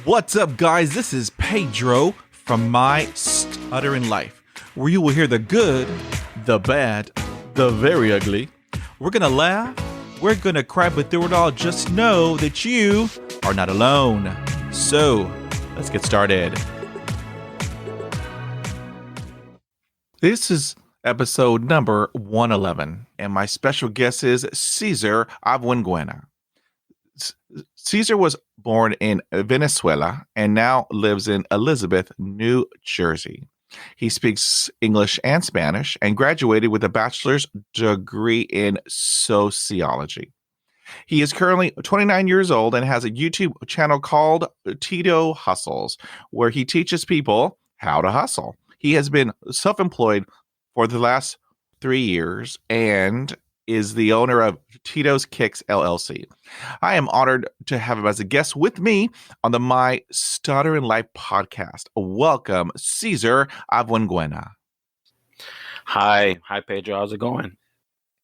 What's up, guys? This is Pedro from My Stuttering Life, where you will hear the good, the bad, the very ugly. We're going to laugh, we're going to cry, but through it all, just know that you are not alone. So, let's get started. This is episode number 111, and my special guest is Cesar Aranguena. Cesar was born in Venezuela and now lives in Elizabeth, New Jersey. He speaks English and Spanish and graduated with a bachelor's degree in sociology. He is currently 29 years old and has a YouTube channel called Tito Hustles, where he teaches people how to hustle. He has been self-employed for the last 3 years and is the owner of Tito Kicks LLC. I am honored to have him as a guest with me on the My Stuttering Life podcast. Welcome, Cesar Aranguena. Hi, Pedro. How's it going?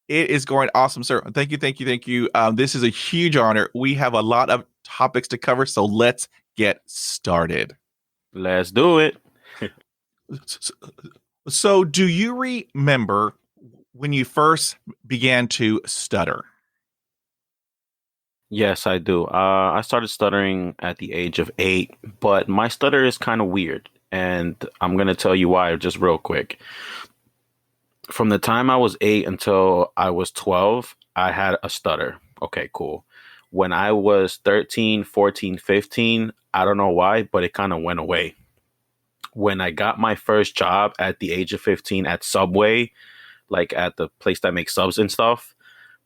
It is going awesome, sir. Thank you. This is a huge honor. We have a lot of topics to cover, so let's get started. Let's do it. So, do you remember when you first began to stutter? Yes, I do. I started stuttering at the age of 8, but my stutter is kind of weird, and I'm going to tell you why just real quick. From the time I was 8 until I was 12, I had a stutter. Okay, cool. When I was 13, 14, 15, I don't know why, but it kind of went away. When I got my first job at the age of 15 at Subway, like at the place that makes subs and stuff,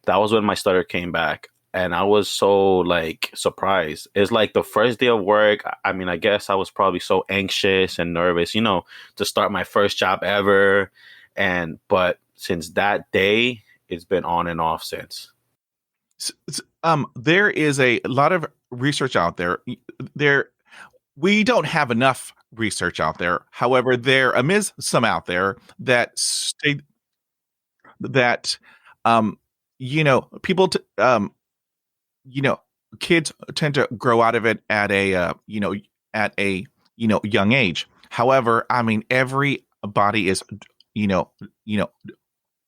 that was when my stutter came back. And I was so like surprised. It's like the first day of work. I mean, I guess I was probably so anxious and nervous, to start my first job ever. But since that day, it's been on and off since. There is a lot of research out there. We don't have enough research out there. However, there is some out there that state that people kids tend to grow out of it at a young age. However, I mean, everybody is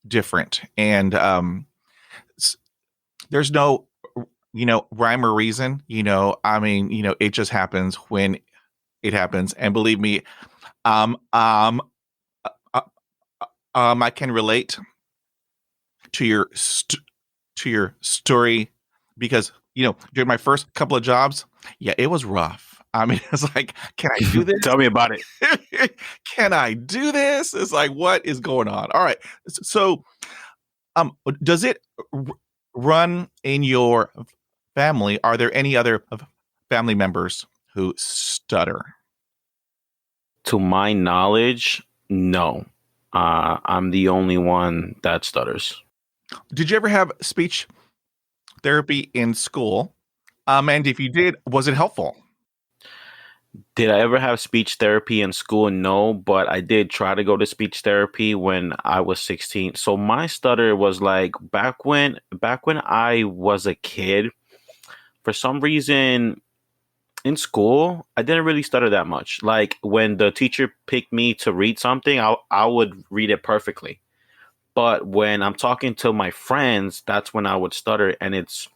different, and there's no rhyme or reason. It just happens when it happens. And believe me, I can relate to your story, because during my first couple of jobs, it was rough. I mean, it's like, can I do this? Tell me about it. Can I do this? It's like, what is going on? All right. So, does it run in your family? Are there any other family members who stutter? To my knowledge, no. I'm the only one that stutters. Did you ever have speech therapy in school? And if you did, was it helpful? Did I ever have speech therapy in school? No, but I did try to go to speech therapy when I was 16. So my stutter was like back when I was a kid. For some reason in school, I didn't really stutter that much. Like when the teacher picked me to read something, I would read it perfectly. But when I'm talking to my friends, that's when I would stutter. And it's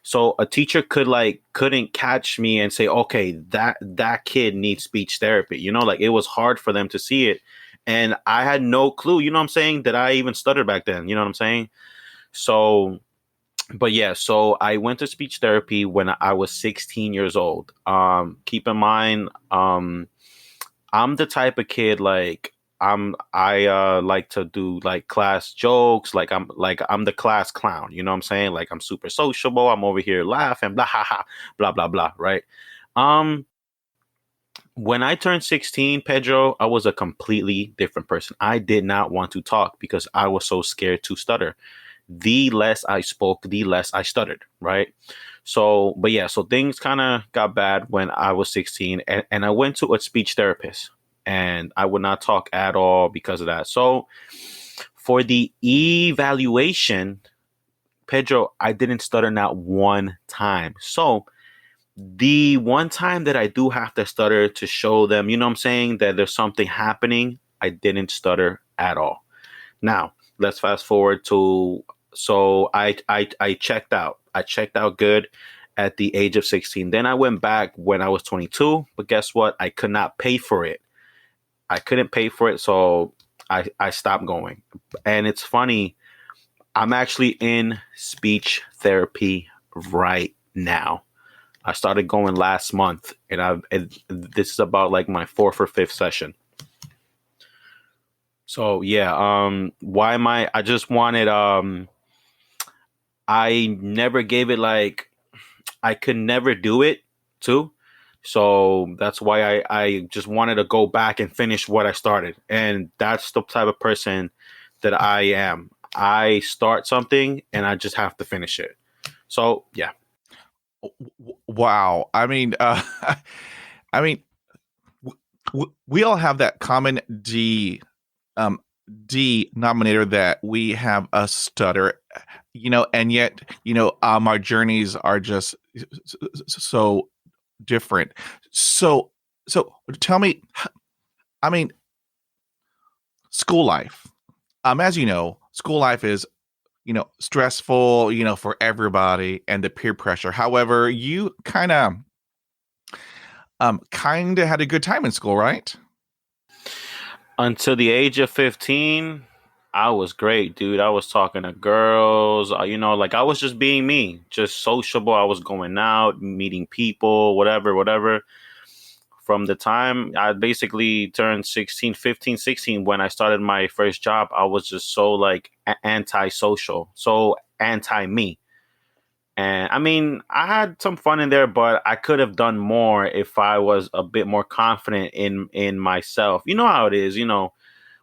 so a teacher couldn't catch me and say, okay, that kid needs speech therapy. Like it was hard for them to see it. And I had no clue, what I'm saying, that I even stuttered back then. You know what I'm saying? So, but yeah, so I went to speech therapy when I was 16 years old. Keep in mind, I'm the type of kid like, I like to do like class jokes. I'm the class clown. You know what I'm saying? Like I'm super sociable. I'm over here laughing, blah, ha, ha, blah, blah, blah. Right. When I turned 16, Pedro, I was a completely different person. I did not want to talk because I was so scared to stutter. The less I spoke, the less I stuttered. Right. So, but yeah, so things kind of got bad when I was 16 and I went to a speech therapist. And I would not talk at all because of that. So for the evaluation, Pedro, I didn't stutter not one time. So The one time that I do have to stutter to show them, you know what I'm saying, that there's something happening, I didn't stutter at all. Now, let's fast forward to, so I checked out. I checked out good at the age of 16. Then I went back when I was 22, but guess what? I could not pay for it. I couldn't pay for it, so I stopped going. And it's funny, I'm actually in speech therapy right now. I started going last month, and this is about like my fourth or fifth session. So yeah, why am I just wanted, I never gave it, like, I could never do it too. So that's why I just wanted to go back and finish what I started. And that's the type of person that I am. I start something and I just have to finish it. So yeah. Wow. I mean, I mean, we all have that common denominator that we have a stutter, and yet, our journeys are just so different. So tell me, I mean, school life. As you know, school life is, stressful, for everybody, and the peer pressure. However, you kind of had a good time in school, right? Until the age of 15, I was great, dude. I was talking to girls, like I was just being me, just sociable. I was going out, meeting people, whatever. From the time I basically turned 16, 15, 16, when I started my first job, I was just so like antisocial, so anti me. And I mean, I had some fun in there, but I could have done more if I was a bit more confident in myself. You know how it is,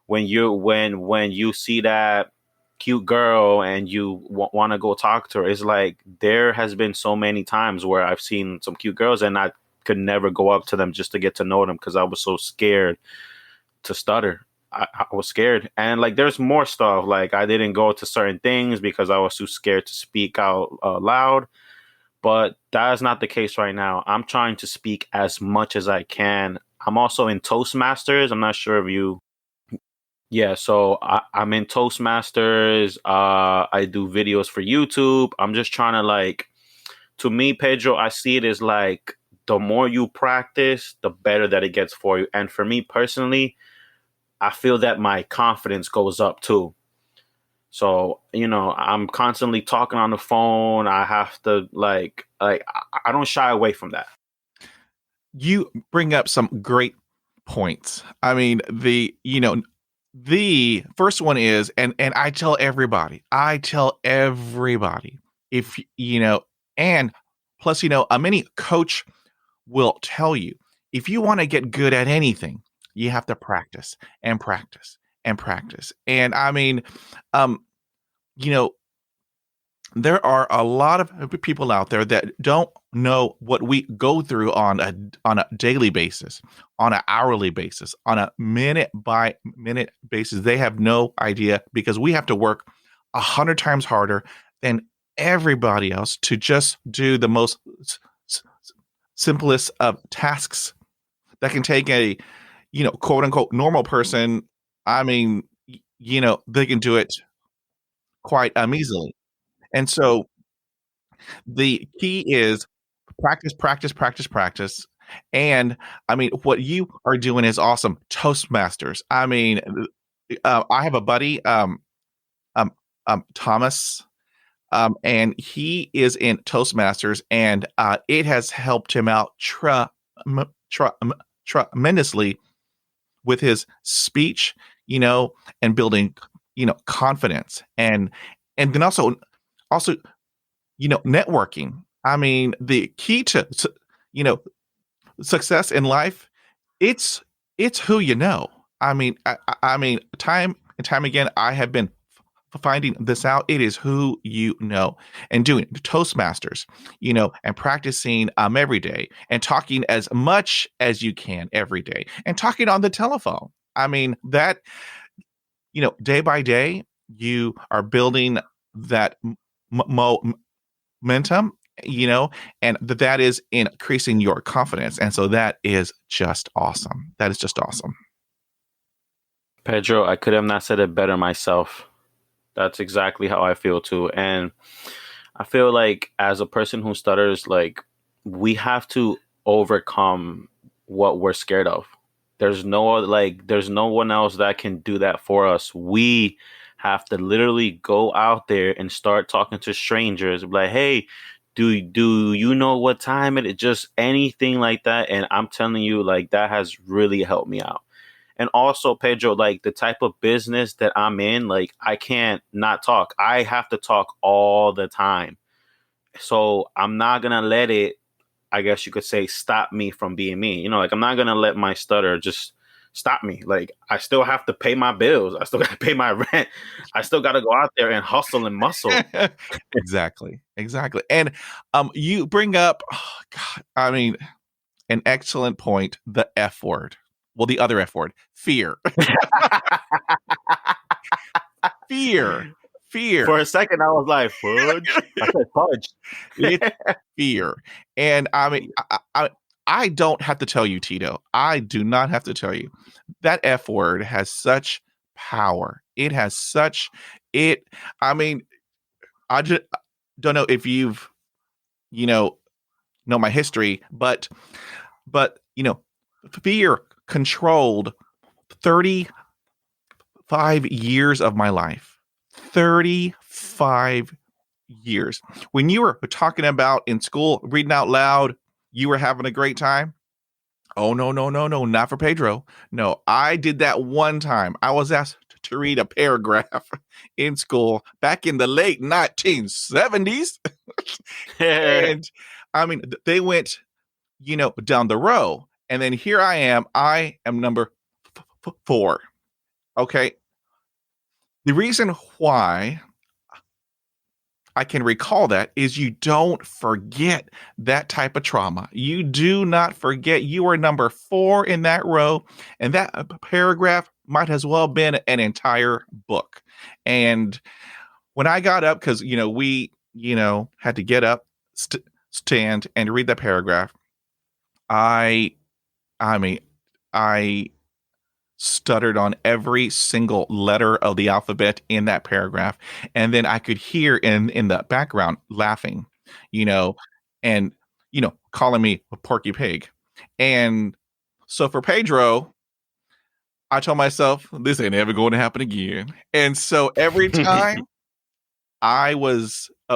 when you see that cute girl and you want to go talk to her. It's like there has been so many times where I've seen some cute girls and I could never go up to them just to get to know them because I was so scared to stutter. I was scared. And like there's more stuff, like I didn't go to certain things because I was too scared to speak out loud. But that is not the case right now. I'm trying to speak as much as I can. I'm also in Toastmasters. I'm not sure if you. Yeah, so I'm in Toastmasters. I do videos for YouTube. I'm just trying to, like, to me, Pedro, I see it as like the more you practice, the better that it gets for you. And for me personally, I feel that my confidence goes up too. So, I'm constantly talking on the phone. I have to I don't shy away from that. You bring up some great points. I mean, the first one is, and I tell everybody, if and plus, a mini coach will tell you, if you want to get good at anything, you have to practice and practice and practice. And I mean, um, you know, there are a lot of people out there that don't know what we go through on a daily basis, on an hourly basis, on a minute by minute basis. They have no idea because we have to work 100 times harder than everybody else to just do the most s- simplest of tasks that can take a quote unquote normal person. I mean, they can do it quite easily. And so the key is practice, practice, practice, practice. And I mean, what you are doing is awesome. Toastmasters. I mean, I have a buddy, um, Thomas, and he is in Toastmasters, and it has helped him out tremendously with his speech, and building, confidence, and then also networking. I mean, the key to you know success in life, it's it's who you know. I mean, time and time again, I have been finding this out. It is who you know, and doing Toastmasters, and practicing every day, and talking as much as you can every day, and talking on the telephone. I mean that day by day, you are building that momentum, and that is increasing your confidence. And so that is just awesome. That is just awesome. Pedro, I could have not said it better myself. That's exactly how I feel too. And I feel like as a person who stutters, like we have to overcome what we're scared of. There's no one else that can do that for us. We have to literally go out there and start talking to strangers. Like, hey, do you know what time it is? Just anything like that. And I'm telling you, like that has really helped me out. And also, Pedro, like the type of business that I'm in, like I can't not talk. I have to talk all the time. So I'm not gonna let it, I guess you could say, stop me from being me. Like I'm not gonna let my stutter just stop me. Like I still have to pay my bills. I still gotta pay my rent. I still gotta go out there and hustle and muscle. Exactly. And you bring up, oh, God, I mean, an excellent point, the F word. Well, the other F word, fear. Fear. For a second, I was like, fudge. I said fudge. It's fear. And I mean, I don't have to tell you, Tito. I do not have to tell you. That F word has such power. It has such it. I mean, I just don't know if you've, know my history, but fear controlled 35 years of my life. 35 years. When you were talking about in school, reading out loud, you were having a great time. Oh, no, not for Pedro. No, I did that one time. I was asked to read a paragraph in school back in the late 1970s. And I mean, they went, down the row. And then here I am number 4. Okay. The reason why I can recall that is you don't forget that type of trauma. You do not forget you are number 4 in that row. And that paragraph might as well have been an entire book. And when I got up, because, we, had to get up, stand and read that paragraph. I mean, I stuttered on every single letter of the alphabet in that paragraph. And then I could hear in the background laughing, and, calling me a porky pig. And so for Pedro, I told myself, this ain't ever going to happen again. And so every time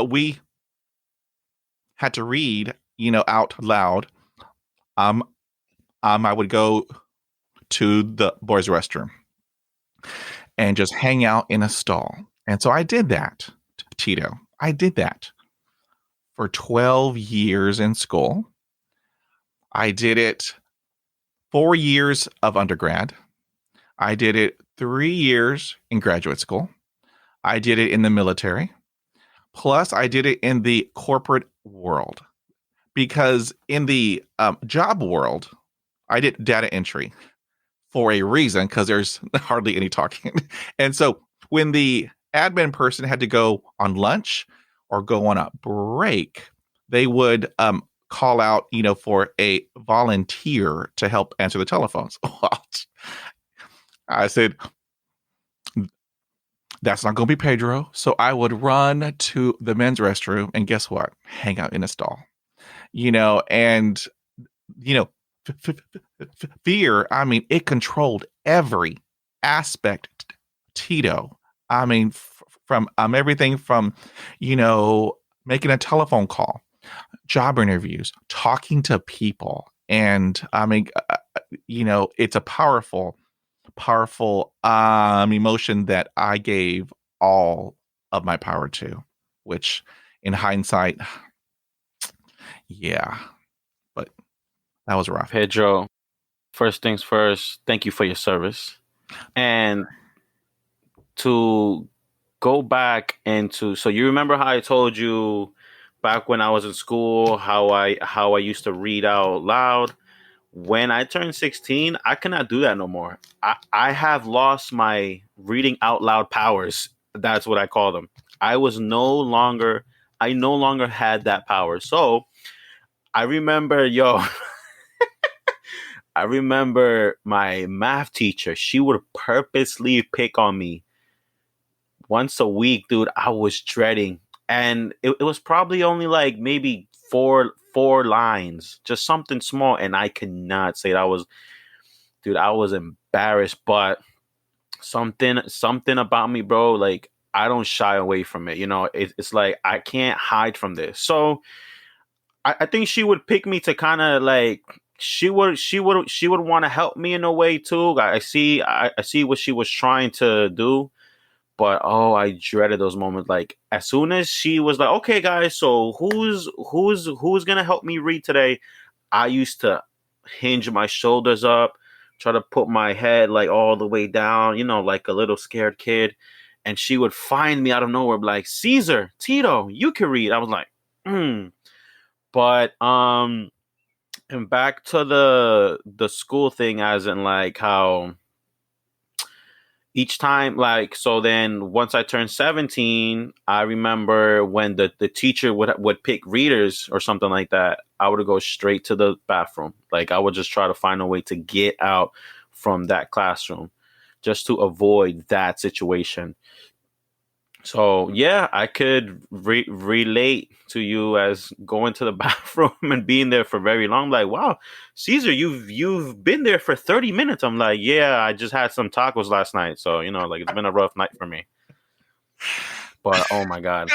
we had to read, out loud, I would go to the boys' restroom and just hang out in a stall. And so I did that, Tito. I did that for 12 years in school. I did it 4 years of undergrad. I did it 3 years in graduate school. I did it in the military. Plus, I did it in the corporate world. Because in the job world, I did data entry for a reason, because there's hardly any talking. And so when the admin person had to go on lunch or go on a break, they would call out, for a volunteer to help answer the telephones. I said, that's not going to be Pedro. So I would run to the men's restroom and guess what? Hang out in a stall, and, fear, I mean, it controlled every aspect, Tito. I mean, from everything from, making a telephone call, job interviews, talking to people. And I mean, it's a powerful emotion that I gave all of my power to, which in hindsight, yeah, but that was rough. Pedro, first things first, thank you for your service. And to go back into, so you remember how I told you back when I was in school how I used to read out loud? When I turned 16, I cannot do that no more. I have lost my reading out loud powers. That's what I call them. I was no longer I no longer had that power. So I remember, I remember my math teacher, she would purposely pick on me once a week, dude. I was dreading. And it was probably only like maybe four lines, just something small. And I could not say that was, dude, I was embarrassed. But something about me, bro, like I don't shy away from it. It's like I can't hide from this. So I think she would pick me to kind of like she would want to help me in a way too. I see what she was trying to do, but oh, I dreaded those moments. Like as soon as she was like, "Okay, guys, so who's gonna help me read today?" I used to hinge my shoulders up, try to put my head like all the way down, like a little scared kid. And she would find me out of nowhere, be like, "Cesar, Tito, you can read." I was like, hmm. But and back to the school thing, as in like how each time, like, so then once I turned 17, I remember when the teacher would pick readers or something like that, I would go straight to the bathroom. Like I would just try to find a way to get out from that classroom just to avoid that situation. So yeah, I could relate to you as going to the bathroom and being there for very long. Like, wow, Caesar, you've been there for 30 minutes. I'm like, yeah, I just had some tacos last night, so like it's been a rough night for me. But oh my god,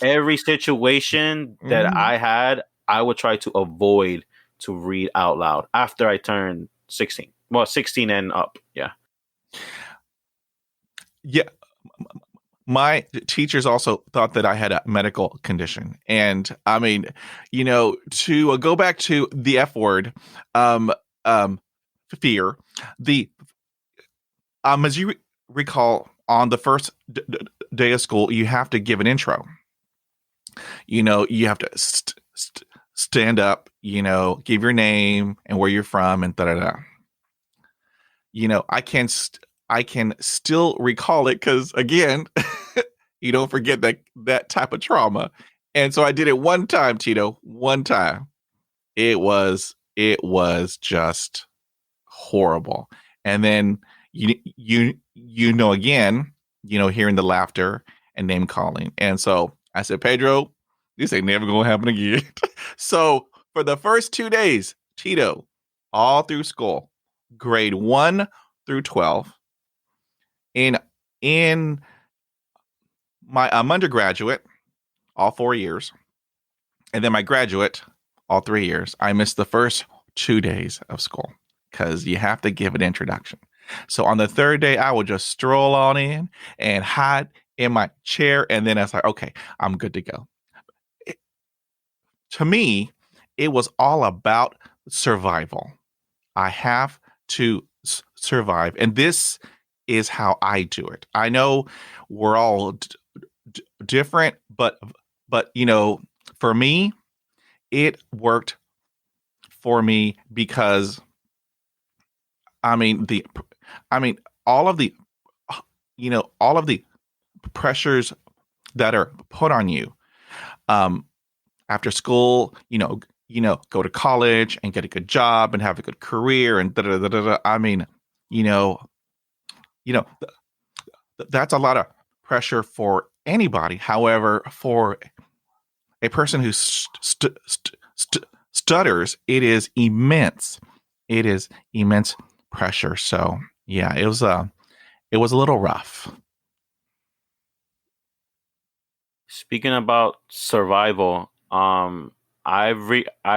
every situation that I had, I would try to avoid to read out loud after I turned 16. Well, 16 and up. Yeah. Yeah. My teachers also thought that I had a medical condition. And I mean, to go back to the F word, um, fear, as you recall, on the first day of school, you have to give an intro. You have to stand up, give your name and where you're from and da da da. I can still recall it because again, you don't forget that type of trauma. And so I did it one time, Tito, one time. It was just horrible. And then again, hearing the laughter and name calling. And so I said, Pedro, this ain't never gonna happen again. So for the first 2 days, Tito, all through school, grade 1 through 12, in my undergraduate, all 4 years, and then my graduate, all 3 years, I missed the first 2 days of school because you have to give an introduction. So on the third day, I would just stroll on in and hide in my chair, and then I was like, okay, I'm good to go. To me, it was all about survival. I have to survive, and this is how I do it. I know we're all different, but for me, it worked for me because I mean all of the all of the pressures that are put on you after school, go to college and get a good job and have a good career and da da da da. I mean, that's a lot of pressure for anybody. However, for a person who stutters, it is immense. It is immense pressure. So yeah, it was a little rough. Speaking about survival, I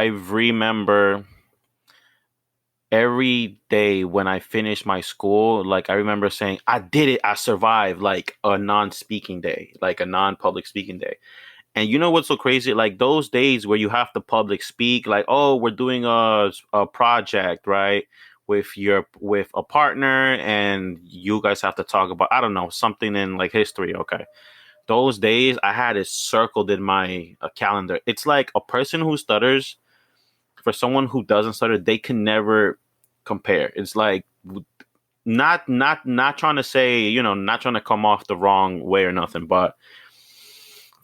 remember every day when I finished my school, like I remember saying, I did it, I survived, like a non-speaking day, like a non-public speaking day. And you know what's so crazy? Like those days where you have to public speak, like, oh, we're doing a project, right? With a partner, and you guys have to talk about, I don't know, something in like history. Okay. Those days I had it circled in my calendar. It's like a person who stutters, for someone who doesn't stutter, they can never compare. It's like not trying to say, not trying to come off the wrong way or nothing, but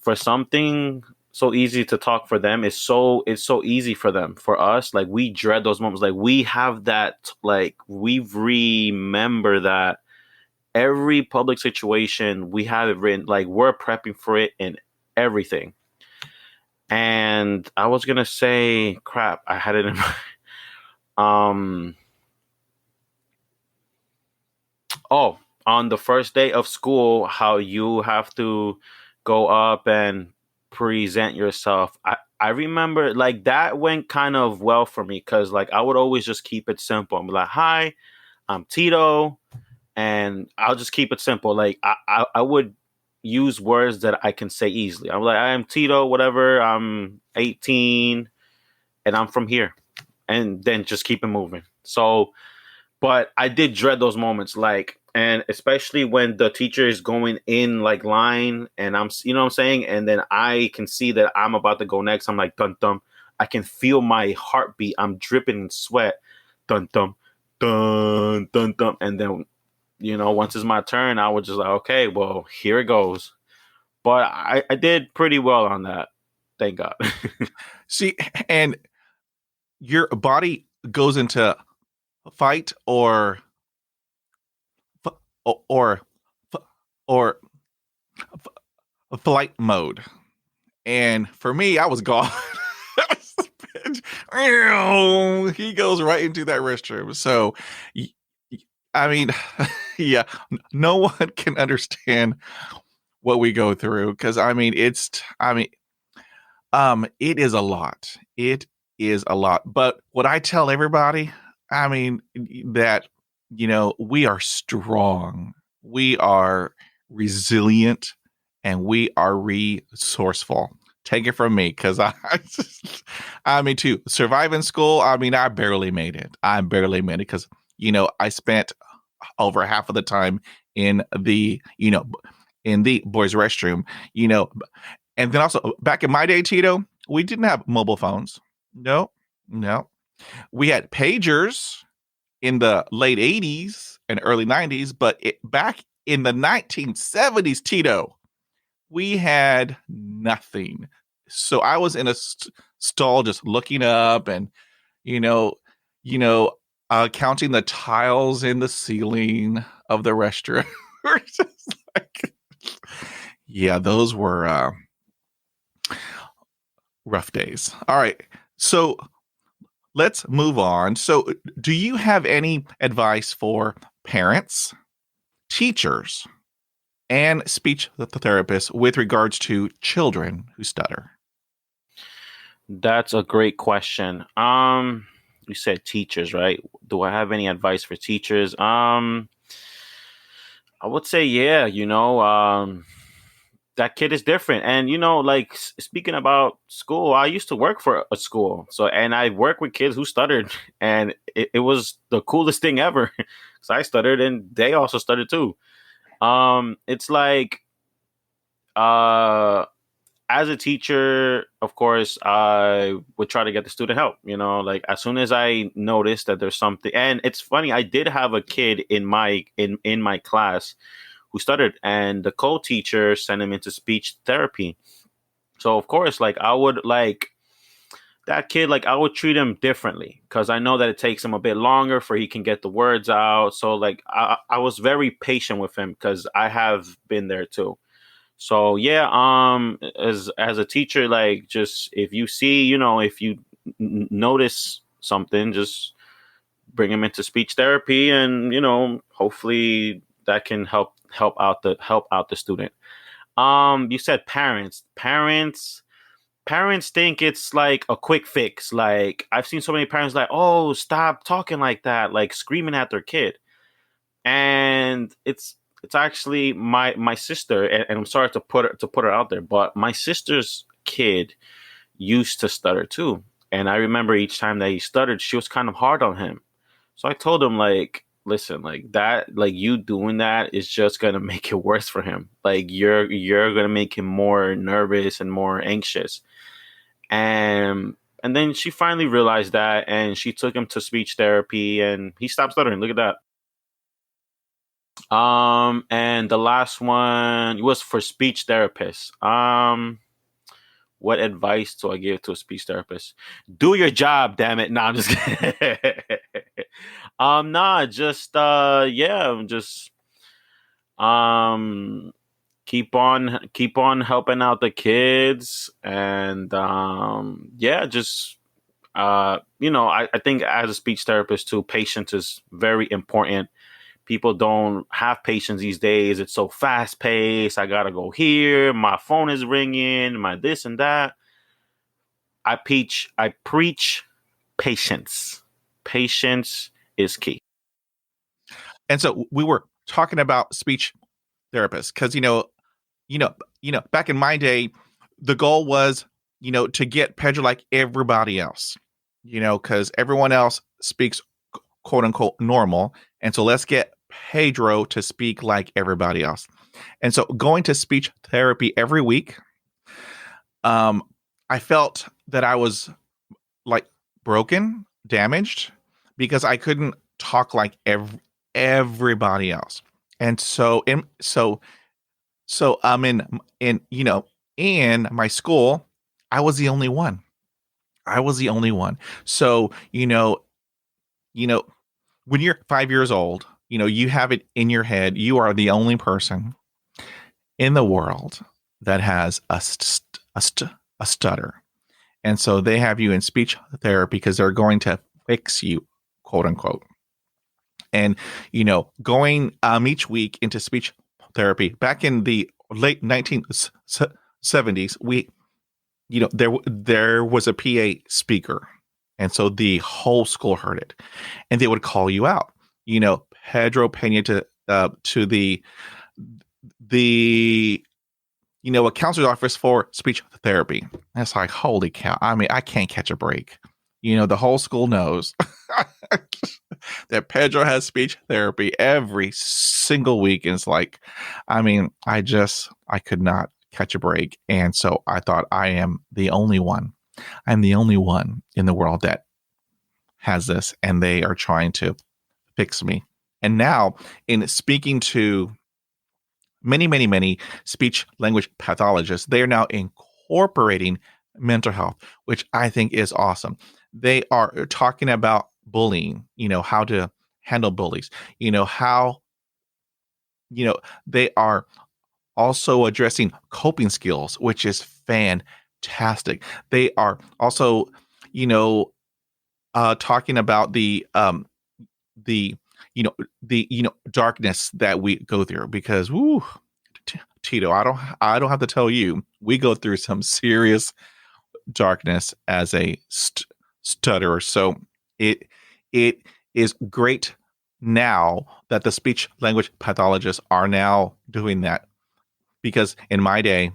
for something so easy to talk for them, it's so easy for them. For us, like, we dread those moments. Like, we have that, like, we remember that every public situation, we have it written, like, we're prepping for it in everything. And I was gonna say, crap, I had it in my oh, on the first day of school, how you have to go up and present yourself. I remember, like, that went kind of well for me, because, like, I would always just keep it simple. I'm like, hi, I'm Tito, and I'll just keep it simple. Like, I would use words that I can say easily. I'm like, I'm Tito, whatever, I'm 18, and I'm from here. And then just keep it moving. So, but I did dread those moments, like, and especially when the teacher is going in, like, line, and I'm, you know what I'm saying? And then I can see that I'm about to go next. I'm like, dun dun. I can feel my heartbeat. I'm dripping in sweat. Dun dun dun dun dun. And then, once it's my turn, I was just like, okay, well, here it goes. But I did pretty well on that. Thank God. See, and your body goes into fight or or or flight mode. And for me, I was gone. He goes right into that restroom. So, I mean, yeah, no one can understand what we go through, because it is a lot. It is a lot. But what I tell everybody, that, we are strong, we are resilient, and we are resourceful. Take it from me, because to survive in school, I barely made it. I barely made it because, I spent over half of the time in the boys' restroom, and then also back in my day, Tito, we didn't have mobile phones. No, no. We had pagers in the late 80s and early 90s, but back in the 1970s, Tito, we had nothing. So I was in a stall just looking up and, you know, you know, counting the tiles in the ceiling of the restroom. We're just like, yeah, those were rough days. All right. So let's move on. So, do you have any advice for parents, teachers, and speech therapists with regards to children who stutter? That's a great question. You said teachers, right? Do I have any advice for teachers? I would say, yeah, that kid is different. And, like, speaking about school, I used to work for a school. So, and I work with kids who stuttered, and it was the coolest thing ever. Because I stuttered and they also stuttered too. It's like, uh, as a teacher, of course, I would try to get the student help. Like, as soon as I noticed that there's something, and it's funny, I did have a kid in my class who stuttered, and the co-teacher sent him into speech therapy. So of course, like, I would, like, that kid, like, I would treat him differently, because I know that it takes him a bit longer for he can get the words out. So, like, I was very patient with him, because I have been there too. So yeah, as a teacher, like, just if you see, if you notice something, just bring him into speech therapy, and hopefully that can help out the student. You said parents think it's like a quick fix. Like, I've seen so many parents like, oh, stop talking like that, like screaming at their kid. And it's actually my sister, and I'm sorry to put her out there, but my sister's kid used to stutter too. And I remember each time that he stuttered, she was kind of hard on him. So I told him, like, listen, like, that, like, you doing that is just gonna make it worse for him. Like, you're gonna make him more nervous and more anxious. And then she finally realized that, and she took him to speech therapy, and he stopped stuttering. Look at that. And the last one was for speech therapists. What advice do I give to a speech therapist? Do your job, damn it. No, I'm just kidding. Nah, just yeah, just um keep on helping out the kids, and yeah, just I think as a speech therapist too, patience is very important. People don't have patience these days. It's so fast paced. I gotta go here. My phone is ringing. My this and that. I preach patience. Patience is key. And so we were talking about speech therapists because back in my day, the goal was to get Pedro like everybody else, because everyone else speaks quote unquote normal, and so let's get Pedro to speak like everybody else. And so going to speech therapy every week, I felt that I was like broken, damaged, because I couldn't talk like everybody else. And so in my school, I was the only one. I was the only one. So, when you're 5 years old, you have it in your head. You are the only person in the world that has a stutter. And so they have you in speech therapy because they're going to fix you, quote unquote. And, going each week into speech therapy back in the late 1970s, there was a PA speaker. And so the whole school heard it, and they would call you out, Pedro Peña to the a counselor's office for speech therapy. And it's like, holy cow. I mean, I can't catch a break. The whole school knows that Pedro has speech therapy every single week. And it's like, I mean, I could not catch a break. And so I thought I am the only one. I'm the only one in the world that has this, and they are trying to fix me. And now, in speaking to many, many, many speech language pathologists, they are now incorporating mental health, which I think is awesome. They are talking about bullying, how to handle bullies, how, they are also addressing coping skills, which is fantastic. They are also, talking about the darkness that we go through, because Tito, I don't have to tell you, we go through some serious darkness as a stutterer. So it is great now that the speech language pathologists are now doing that, because in my day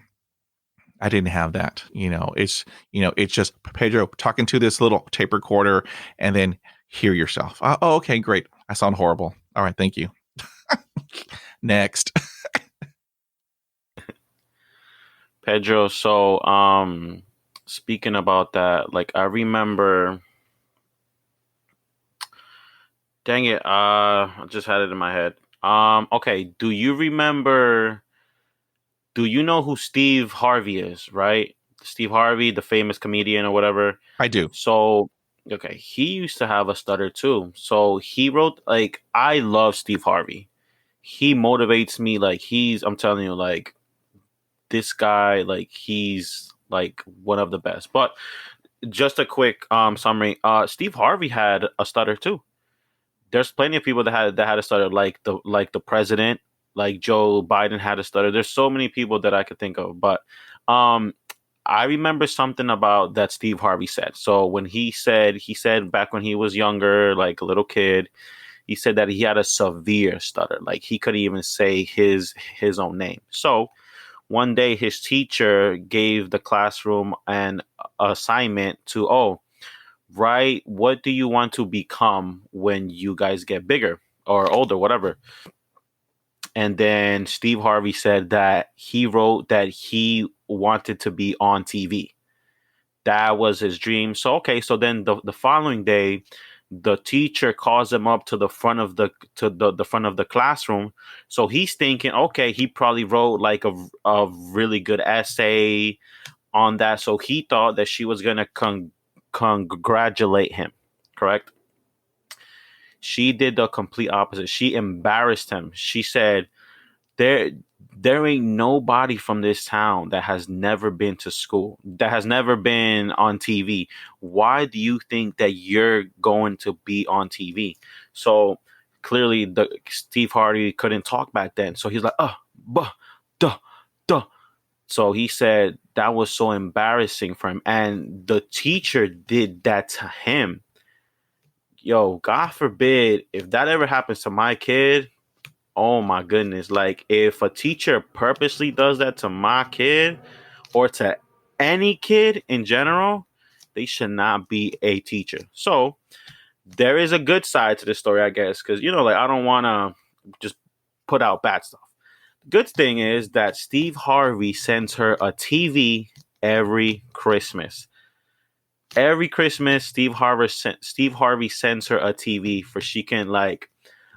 I didn't have that. It's just Pedro talking to this little tape recorder and then hear yourself. Oh, okay, great. I sound horrible. All right, thank you. Next. Pedro, so speaking about that, like I remember, dang it, I just had it in my head. Okay, do you know who Steve Harvey is, right? Steve Harvey, the famous comedian or whatever. I do. So, okay, he used to have a stutter too. So he wrote, like, I love Steve Harvey. He motivates me. Like, I'm telling you, like, this guy, like, he's like one of the best. But just a quick summary. Steve Harvey had a stutter too. There's plenty of people that had a stutter, like the president, like Joe Biden had a stutter. There's so many people that I could think of, but um, I remember something about that Steve Harvey said. So when he said back when he was younger, like a little kid, he said that he had a severe stutter, like he couldn't even say his own name. So one day his teacher gave the classroom an assignment to, write, what do you want to become when you guys get bigger or older, whatever. And then Steve Harvey said that he wrote that he wanted to be on TV. That was his dream. So, okay. So then the following day, the teacher calls him up to the front of the front of the classroom. So he's thinking, okay, he probably wrote like a really good essay on that. So he thought that she was gonna congratulate him. Correct? She did the complete opposite. She embarrassed him. She said, there there ain't nobody from this town that has never been to school, that has never been on TV. Why do you think that you're going to be on TV? So clearly the Steve Harvey couldn't talk back then. So he's like, buh, duh, duh. So he said that was so embarrassing for him. And the teacher did that to him. Yo, God forbid if that ever happens to my kid. Oh my goodness. Like if a teacher purposely does that to my kid or to any kid in general, they should not be a teacher. So there is a good side to the story, I guess, because, like I don't want to just put out bad stuff. Good thing is that Steve Harvey sends her a TV every Christmas. Every Christmas, Steve Harvey sends her a TV for she can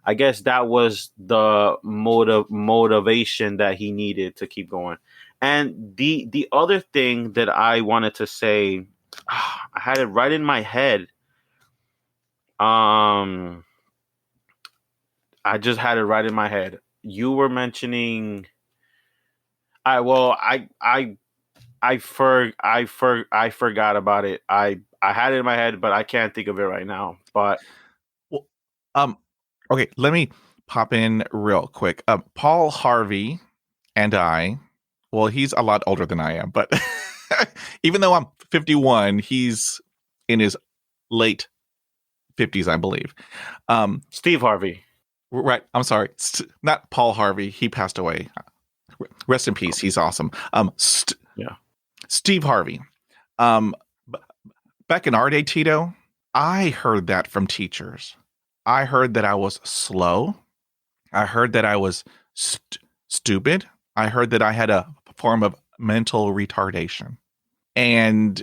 I guess that was the motivation that he needed to keep going. And the other thing that I wanted to say, I had it right in my head. I just had it right in my head. You were mentioning. I forgot about it. I had it in my head, but I can't think of it right now. But Well, okay, let me pop in real quick. Paul Harvey and I, well, he's a lot older than I am, but even though I'm 51, he's in his late 50s, I believe. Steve Harvey. Right. I'm sorry. Not Paul Harvey. He passed away. Rest in peace. He's awesome. Yeah. Steve Harvey. Back in our day, Tito, I heard that from teachers. I heard that I was slow. I heard that I was stupid. I heard that I had a form of mental retardation. And,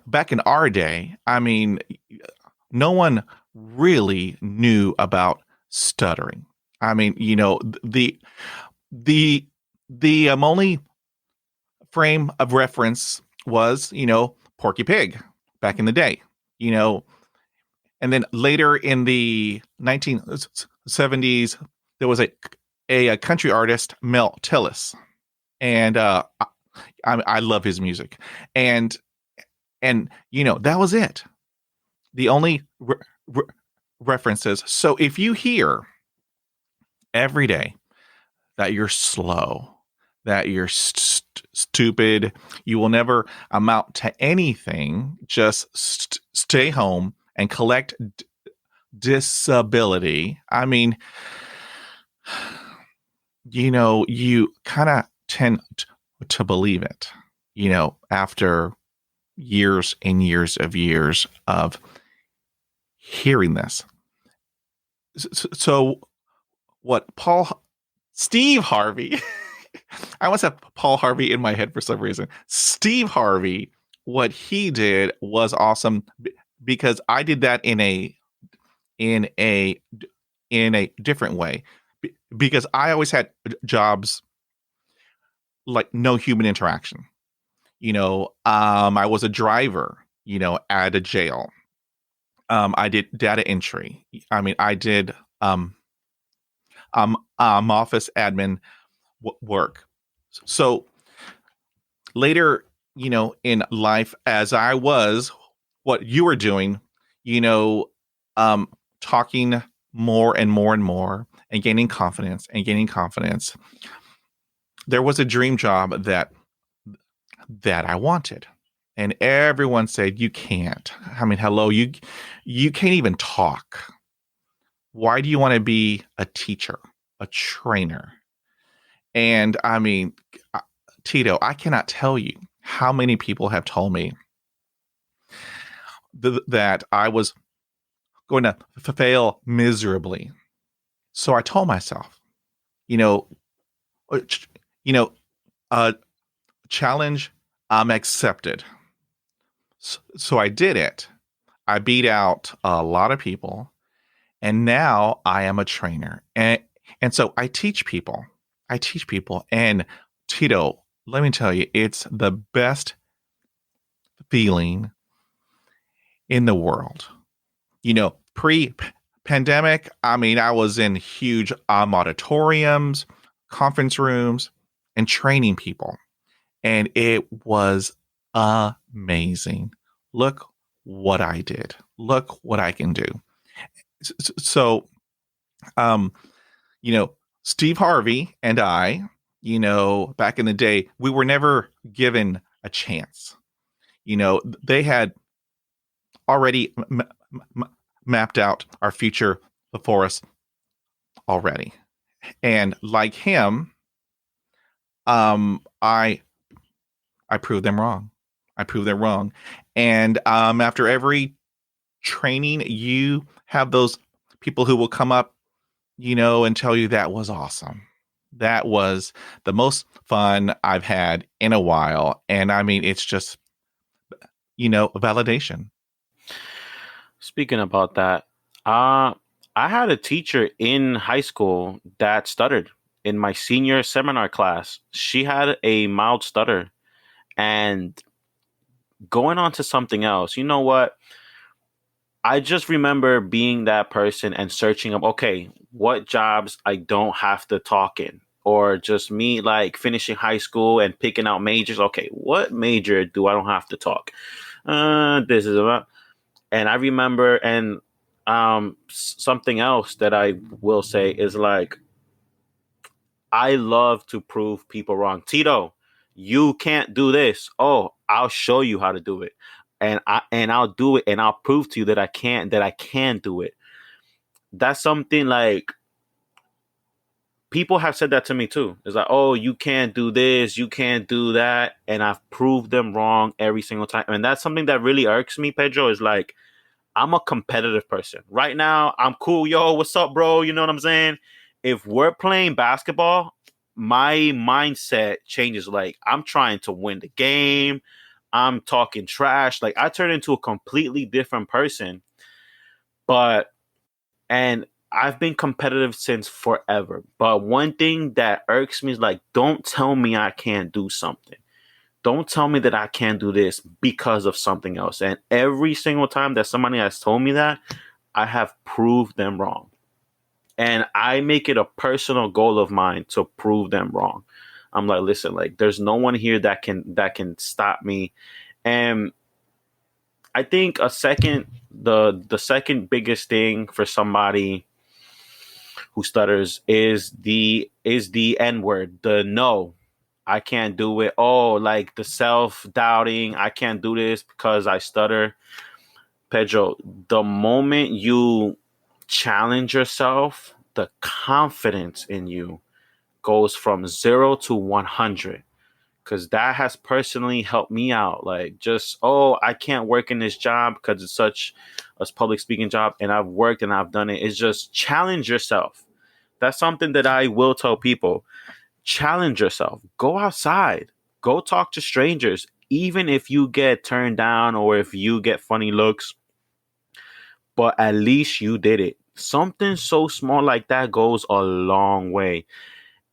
back in our day, I mean, no one really knew about stuttering. I mean, the only frame of reference was, Porky Pig back in the day, and then later in the 1970s, there was a country artist, Mel Tillis, and I love his music, and that was it. The only references. So if you hear every day that you're slow, that you're stupid, you will never amount to anything. Just stay home and collect disability. I mean, you kind of tend to believe it, after years and years of hearing this. So what Steve Harvey, I almost have Paul Harvey in my head for some reason. Steve Harvey, what he did was awesome because I did that in a different way because I always had jobs like no human interaction. I was a driver, at a jail. I did data entry. I mean, I did office admin work. So later, in life, as I was what you were doing, talking more and more and more and gaining confidence, there was a dream job that I wanted. And everyone said, you can't. I mean, hello, you can't even talk. Why do you want to be a teacher, a trainer? And I mean, Tito, I cannot tell you how many people have told me that I was going to fail miserably. So I told myself, challenge, I'm accepted. So I did it. I beat out a lot of people, and now I am a trainer. And so I teach people. And Tito, let me tell you, it's the best feeling in the world. Pre-pandemic, I mean, I was in huge auditoriums, conference rooms, and training people. And it was amazing. Look what I did. Look what I can do. So, um, Steve Harvey and I, back in the day, we were never given a chance. They had already mapped out our future before us already. And like him, I proved them wrong. And after every training, you have those people who will come up, and tell you that was awesome. That was the most fun I've had in a while. And I mean, it's just, validation. Speaking about that, I had a teacher in high school that stuttered in my senior seminar class. She had a mild stutter. And going on to something else, you know what? I just remember being that person and searching up, okay, what jobs I don't have to talk in, or just me like finishing high school and picking out majors. Okay, what major do I don't have to talk? This is about, and I remember, and something else that I will say is like, I love to prove people wrong. Tito, you can't do this. Oh, I'll show you how to do it. I'll do it, and I'll prove to you that I can do it. That's something like people have said that to me too. It's like, oh, you can't do this, you can't do that, and I've proved them wrong every single time. And that's something that really irks me, Pedro, is like, I'm a competitive person. Right now, I'm cool. Yo, what's up, bro? You know what I'm saying? If we're playing basketball, my mindset changes. Like, I'm trying to win the game. I'm talking trash. Like, I turn into a completely different person. But, and I've been competitive since forever. But one thing that irks me is like, don't tell me I can't do something. Don't tell me that I can't do this because of something else. And every single time that somebody has told me that, I have proved them wrong. And I make it a personal goal of mine to prove them wrong. I'm like, listen, like there's no one here that can stop me. And I think the second biggest thing for somebody who stutters is the N word, the no. I can't do it. Oh, like the self-doubting. I can't do this because I stutter. Pedro, the moment you challenge yourself, the confidence in you goes from 0 to 100. Because that has personally helped me out. Like, just, oh, I can't work in this job because it's such a public speaking job. And I've worked and I've done it. It's just challenge yourself. That's something that I will tell people. Challenge yourself. Go outside. Go talk to strangers. Even if you get turned down or if you get funny looks, but at least you did it. Something so small like that goes a long way.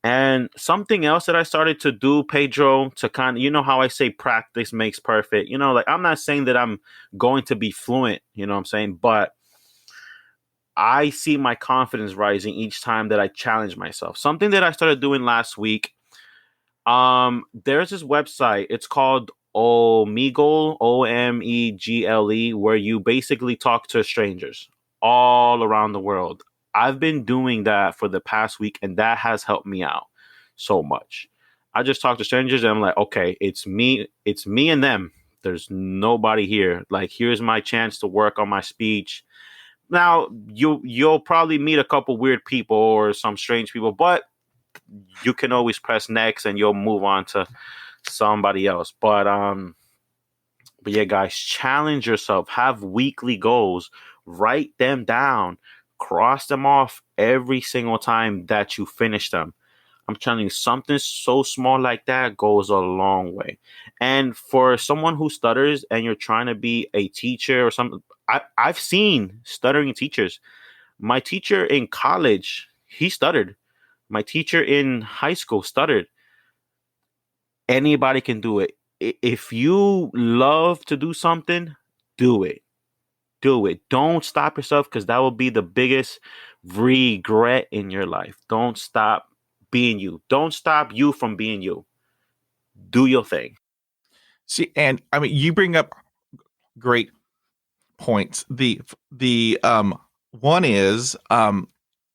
And something else that I started to do, Pedro, to kind of, you know how I say practice makes perfect. Like I'm not saying that I'm going to be fluent, you know what I'm saying? But I see my confidence rising each time that I challenge myself. Something that I started doing last week. There's this website. It's called Omegle, Omegle, where you basically talk to strangers all around the world. I've been doing that for the past week, and that has helped me out so much. I just talk to strangers, and I'm like, okay, it's me and them. There's nobody here. Like, here's my chance to work on my speech. Now, you'll probably meet a couple weird people or some strange people, but you can always press next and you'll move on to somebody else. But yeah, guys, challenge yourself. Have weekly goals. Write them down. Cross them off every single time that you finish them. I'm telling you, something so small like that goes a long way. And for someone who stutters and you're trying to be a teacher or something, I've seen stuttering teachers. My teacher in college, he stuttered. My teacher in high school stuttered. Anybody can do it. If you love to do something, do it. Do it. Don't stop yourself, because that will be the biggest regret in your life. Don't stop being you. Don't stop you from being you. Do your thing. See, and I mean, you bring up great points. The one is,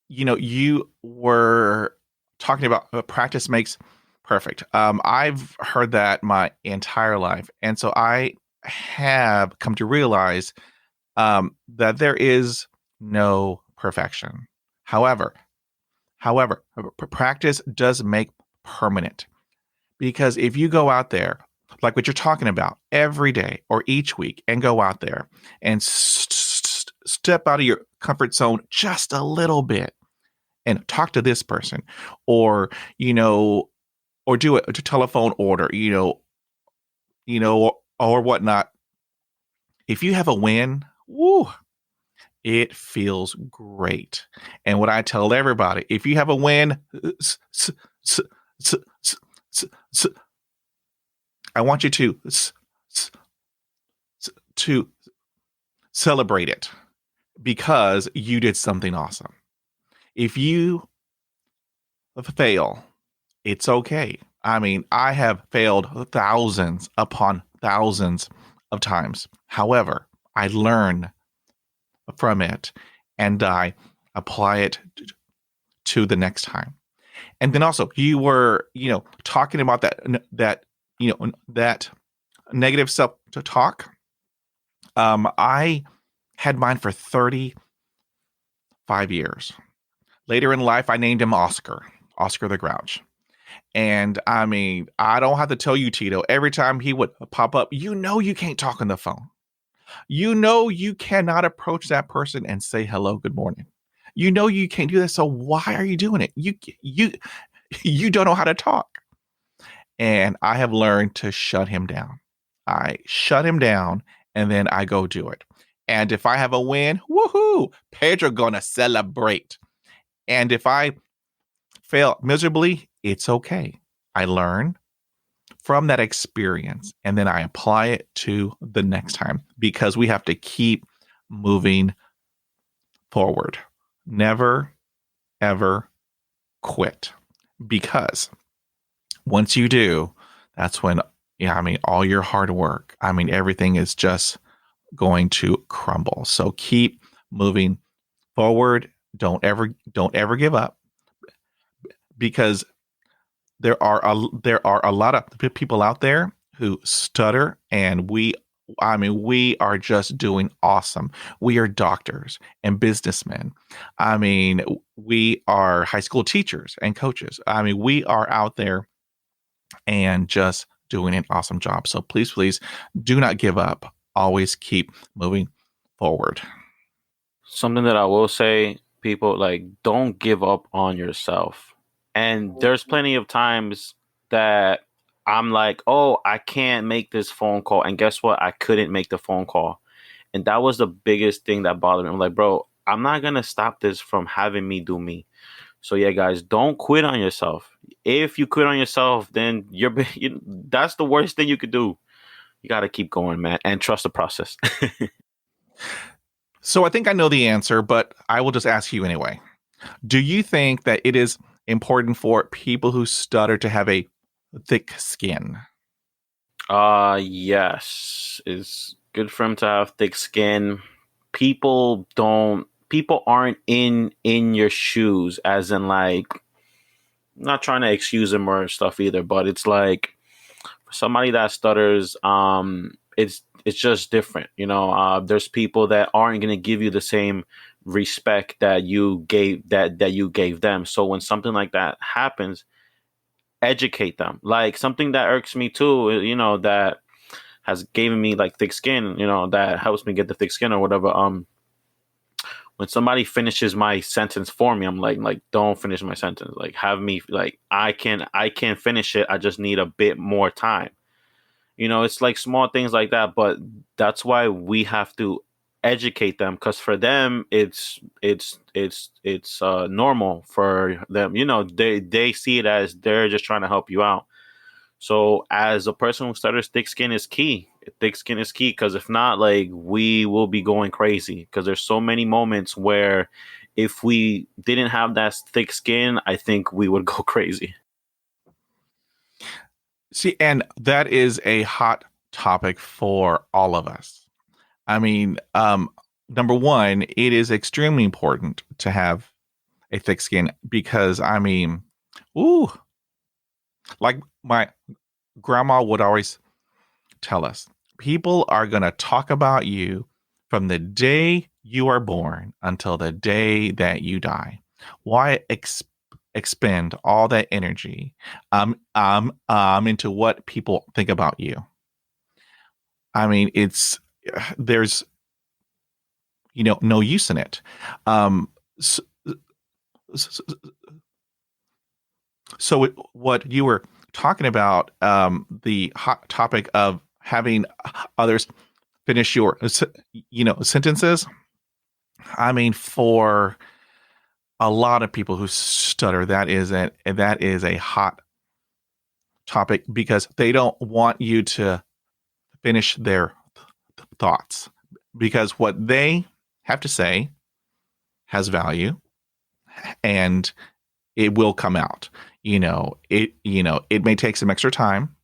you were talking about practice makes perfect. I've heard that my entire life, and so I have come to realize that there is no perfection. However, practice does make permanent, because if you go out there, like what you're talking about, every day or each week, and go out there and step out of your comfort zone just a little bit and talk to this person, or or do a telephone order, or whatnot. If you have a win, woo, it feels great. And what I tell everybody, if you have a win, I want you to celebrate it, because you did something awesome. If you fail, it's okay. I mean, I have failed thousands upon thousands of times. However, I learn from it and I apply it to the next time. And then also, you were, talking about that negative self-talk. I had mine for 35 years. Later in life, I named him Oscar the Grouch. And I mean, I don't have to tell you, Tito, every time he would pop up, you can't talk on the phone. You cannot approach that person and say, hello, good morning. You can't do that. So why are you doing it? You don't know how to talk. And I have learned to shut him down. I shut him down, and then I go do it. And if I have a win, woohoo, Pedro gonna celebrate. And if I fail miserably, it's okay. I learn from that experience, and then I apply it to the next time, because we have to keep moving forward. Never, ever quit. Because once you do, that's when, all your hard work, everything is just going to crumble. So keep moving forward. Don't ever give up, because there are a lot of people out there who stutter, and we are just doing awesome. We are doctors and businessmen. We are high school teachers and coaches. We are out there and just doing an awesome job. So please do not give up. Always keep moving forward. Something that I will say, people, like, don't give up on yourself. And there's plenty of times that I'm like, oh, I can't make this phone call. And guess what? I couldn't make the phone call. And that was the biggest thing that bothered me. I'm like, bro, I'm not going to stop this from having me do me. So yeah, guys, don't quit on yourself. If you quit on yourself, then that's the worst thing you could do. You got to keep going, man, and trust the process. So I think I know the answer, but I will just ask you anyway. Do you think that it is important for people who stutter to have a thick skin? Yes. It's good for them to have thick skin. People aren't in your shoes, as in, like, I'm not trying to excuse them or stuff either, but it's like, for somebody that stutters, it's just different. There's people that aren't going to give you the same respect that you gave them. So when something like that happens, educate them. Like, something that irks me too, that has given me like thick skin, that helps me get the thick skin or whatever. When somebody finishes my sentence for me, I'm like, don't finish my sentence. Like, have me, like, I can finish it. I just need a bit more time. It's like small things like that, but that's why we have to educate them, because for them it's normal for them. They see it as they're just trying to help you out. So as a person who stutters, thick skin is key. Thick skin is key, because if not, like, we will be going crazy, because there's so many moments where if we didn't have that thick skin, I think we would go crazy. See, and that is a hot topic for all of us. I mean, number one, it is extremely important to have a thick skin because, I mean, ooh, like my grandma would always tell us, people are going to talk about you from the day you are born until the day that you die. Why expend all that energy into what people think about you? I mean, there's no use in it. So, what you were talking about, the hot topic of having others finish your sentences. I mean, for a lot of people who stutter, that is a hot topic because they don't want you to finish their thoughts, because what they have to say has value and it will come out. It may take some extra time,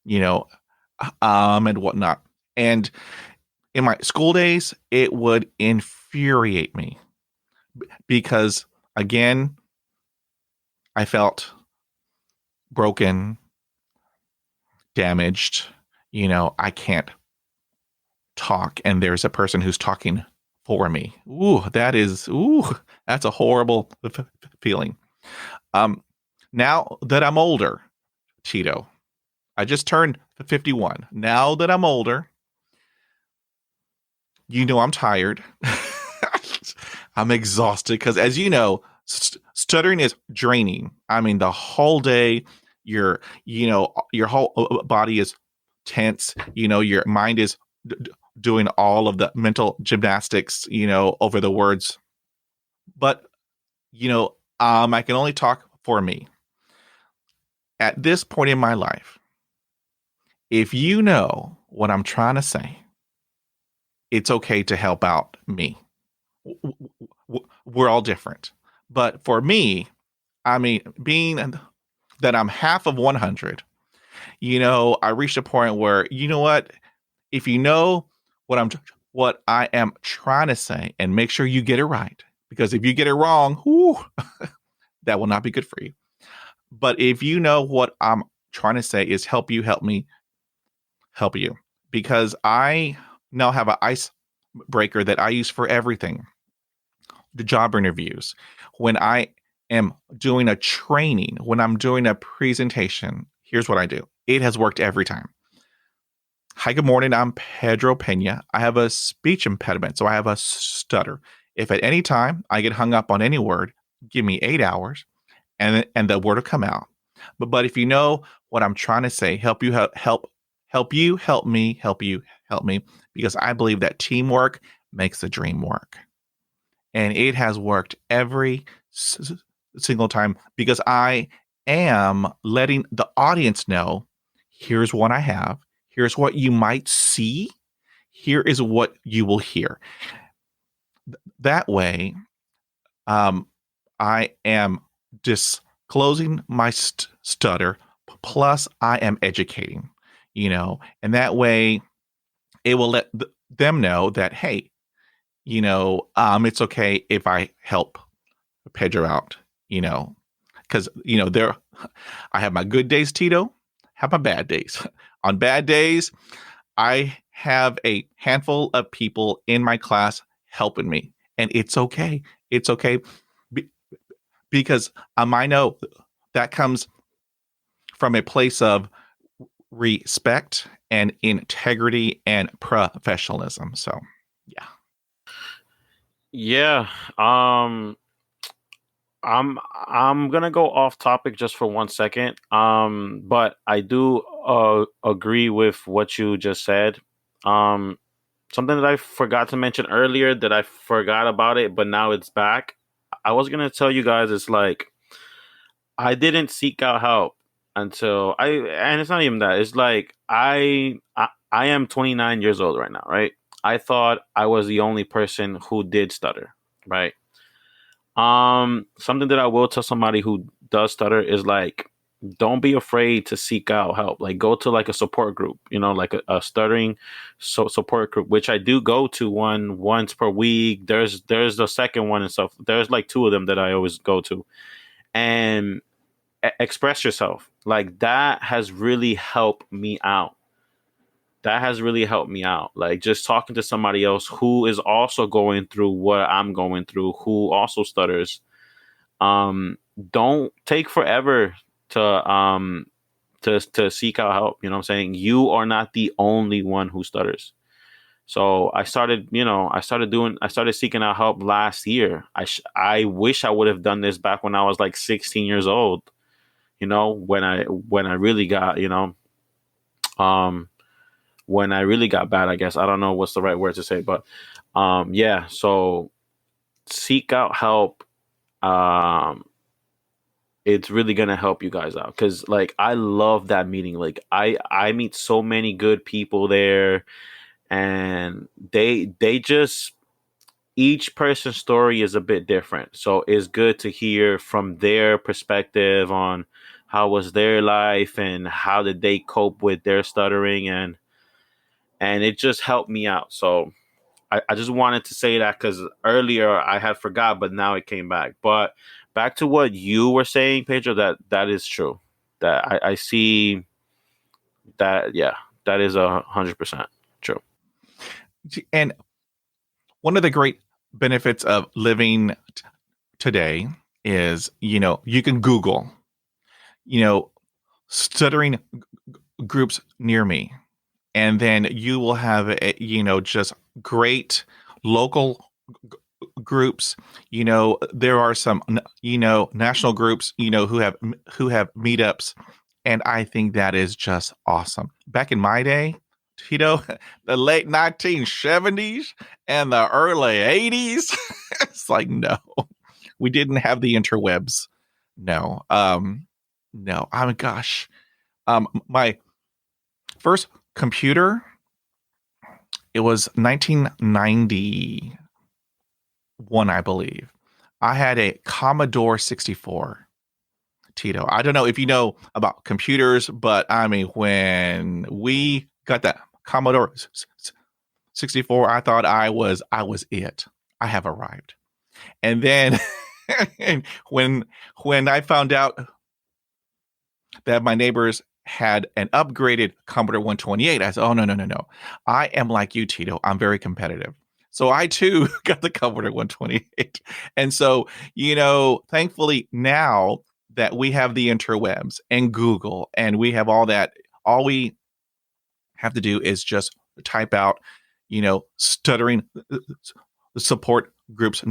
and whatnot. And in my school days, it would infuriate me because, again, I felt broken, damaged. I can't talk, and there's a person who's talking for me. That's a horrible feeling. Now that I'm older, Tito, I just turned 51. Now that I'm older, I'm tired. I'm exhausted because, as you know, stuttering is draining. I mean, the whole day, your whole body is tense. Your mind is doing all of the mental gymnastics, over the words. But, I can only talk for me. At this point in my life, if you know what I'm trying to say, it's okay to help out me. We're all different. But for me, I mean, being that I'm half of 100, I reached a point where, what? If you know what I am trying to say, and make sure you get it right, because if you get it wrong, that will not be good for you. But if you know what I'm trying to say is help you, help me, help you, because I now have an icebreaker that I use for everything. The job interviews, when I am doing a training, when I'm doing a presentation, here's what I do. It has worked every time. Hi, good morning. I'm Pedro Peña. I have a speech impediment, so I have a stutter. If at any time I get hung up on any word, give me 8 hours and the word will come out. But if you know what I'm trying to say, help you, help me, because I believe that teamwork makes the dream work. And it has worked every single time because I am letting the audience know, here's what I have. Here's what you might see. Here is what you will hear. That way, I am disclosing my stutter, plus I am educating, and that way it will let them know that, hey, it's okay if I help Pedro out, because, I have my good days, Tito, have my bad days. On bad days, I have a handful of people in my class helping me, and it's okay. It's okay because I know that comes from a place of respect and integrity and professionalism. So, yeah. Yeah. I'm gonna go off topic just for 1 second. But I do agree with what you just said. Um, something that I forgot to mention earlier that I forgot about it, but now it's back. I was gonna tell you guys, it's like I didn't seek out help until and it's not even that. It's like I am 29 years old right now, right? I thought I was the only person who did stutter, right? Something that I will tell somebody who does stutter is like, don't be afraid to seek out help. Like, go to like a support group, like a stuttering support group, which I do go to once per week. There's the second one and stuff. There's like two of them that I always go to, and express yourself. Like, that has really helped me out. That has really helped me out. Like, just talking to somebody else who is also going through what I'm going through, who also stutters. Don't take forever to seek out help. You know what I'm saying? You are not the only one who stutters. So I started seeking out help last year. I wish I would have done this back when I was like 16 years old. When I really got, um when I really got bad, I guess. I don't know what's the right word to say, but yeah, so seek out help. Um it's really gonna help you guys out, because like I love that meeting. Like I meet so many good people there, and they just, each person's story is a bit different, so it's good to hear from their perspective on how was their life and how did they cope with their stuttering, and it just helped me out. So I just wanted to say that because earlier I had forgot, but now it came back. But back to what you were saying, Pedro, that is true. That I see that, yeah, that is 100% true. And one of the great benefits of living today is, you can Google, stuttering groups near me. And then you will have, just great local groups. There are some, national groups, who have meetups. And I think that is just awesome. Back in my day, Tito, the late 1970s and the early 80s, it's like, no, we didn't have the interwebs. No. No. I mean, gosh. My first computer, it was 1991, I believe. I had a Commodore 64. Tito, I don't know if you know about computers, but I mean, when we got that Commodore 64, I thought I was it. I have arrived. And then when I found out that my neighbors had an upgraded Commodore 128, I said, oh, no, no, no, no. I am like you, Tito. I'm very competitive. So I too got the Commodore 128. And so, thankfully now that we have the interwebs and Google and we have all that, all we have to do is just type out, stuttering support groups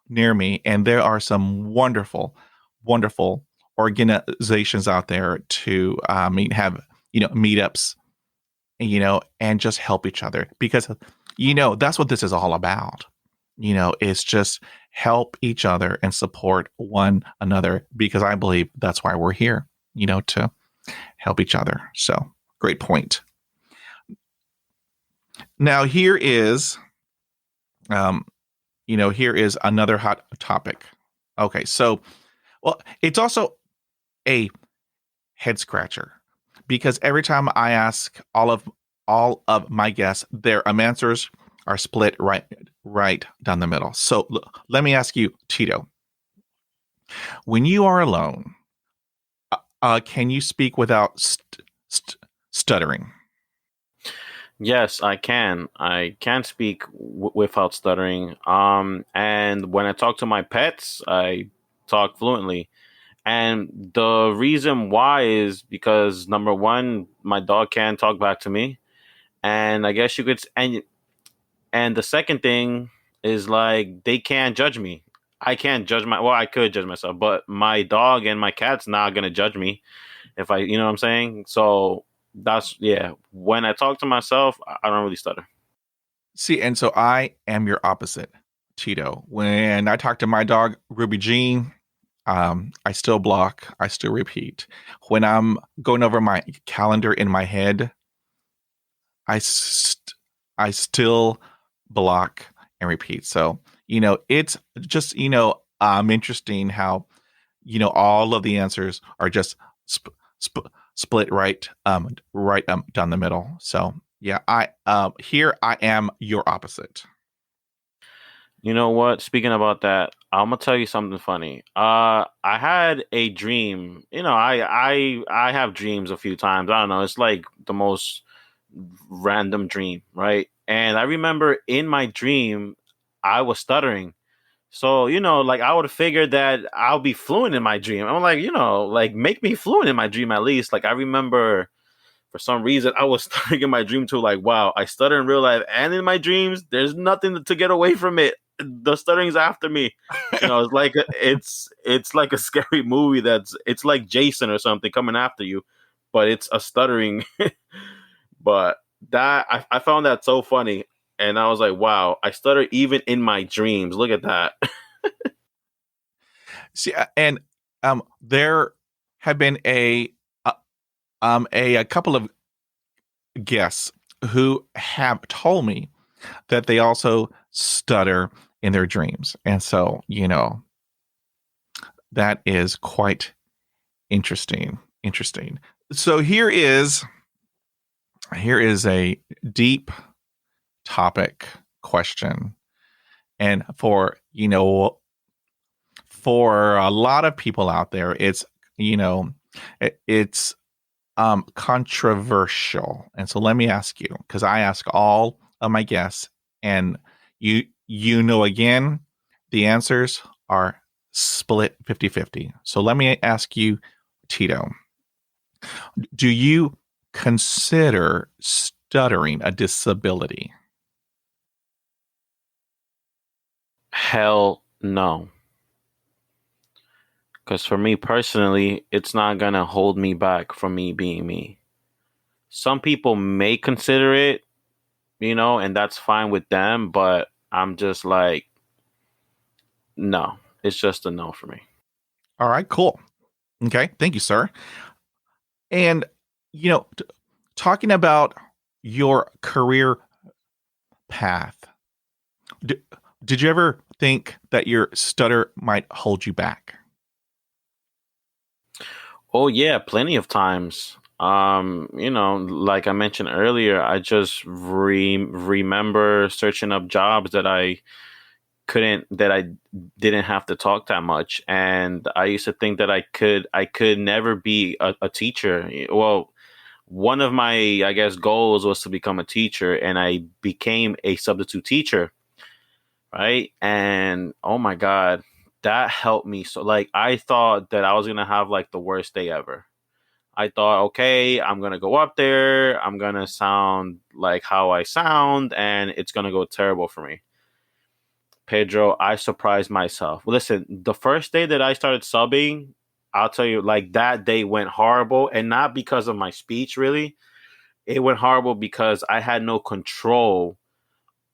near me. And there are some wonderful, wonderful organizations out there to have, meetups, and just help each other, because, that's what this is all about. It's just help each other and support one another, because I believe that's why we're here, to help each other. So great point. Now here is, here is another hot topic. Okay. So, well, it's also a head scratcher, because every time I ask all of my guests, their answers are split right down the middle. So let me ask you, Tito, when you are alone, can you speak without stuttering? Yes, I can. I can speak without stuttering. And when I talk to my pets, I talk fluently. And the reason why is because, number one, my dog can talk back to me, and I guess you could. And the second thing is, like, they can't judge me. I can't judge well, I could judge myself, but my dog and my cat's not gonna judge me if you know what I'm saying. So that's, yeah. When I talk to myself, I don't really stutter. See, and so I am your opposite, Tito. When I talk to my dog, Ruby Jean, I still block, I still repeat. When I'm going over my calendar in my head, I st- I still block and repeat. So, it's just, interesting how, all of the answers are just split right down the middle. So, yeah, here I am your opposite. You know what? Speaking about that, I'm gonna tell you something funny. I had a dream. I have dreams a few times. I don't know. It's like the most random dream, right? And I remember in my dream, I was stuttering. So, like I would have figured that I'll be fluent in my dream. I'm like, like make me fluent in my dream at least. Like I remember for some reason I was stuttering in my dream too. Like, wow, I stutter in real life and in my dreams. There's nothing to get away from it. The stuttering's after me. It's like it's like a scary movie it's like Jason or something coming after you, but it's a stuttering. But that I found that so funny. And I was like, wow, I stutter even in my dreams. Look at that. See, and there have been a couple of guests who have told me that they also stutter in their dreams, and so that is quite interesting. Interesting. So here is a deep topic question, and for a lot of people out there, it's controversial. And so let me ask you, because I ask all of my guests, and again, the answers are split 50-50. So let me ask you, Tito, do you consider stuttering a disability? Hell no. Because for me personally, it's not going to hold me back from me being me. Some people may consider it, and that's fine with them, but I'm just like, no, it's just a no for me. All right, cool. Okay, thank you, sir. And talking about your career path, d- did you ever think that your stutter might hold you back? Oh yeah, plenty of times. Like I mentioned earlier, I just remember searching up jobs that I didn't have to talk that much, and I used to think that I could never be a teacher. Well, one of my, I guess, goals was to become a teacher, and I became a substitute teacher, right? And oh my god, that helped me. So like I thought that I was gonna have like the worst day ever. I thought, okay, I'm gonna go up there, I'm gonna sound like how I sound, and it's gonna go terrible for me. Pedro, I surprised myself. Listen, the first day that I started subbing, I'll tell you, like that day went horrible, and not because of my speech, really. It went horrible because I had no control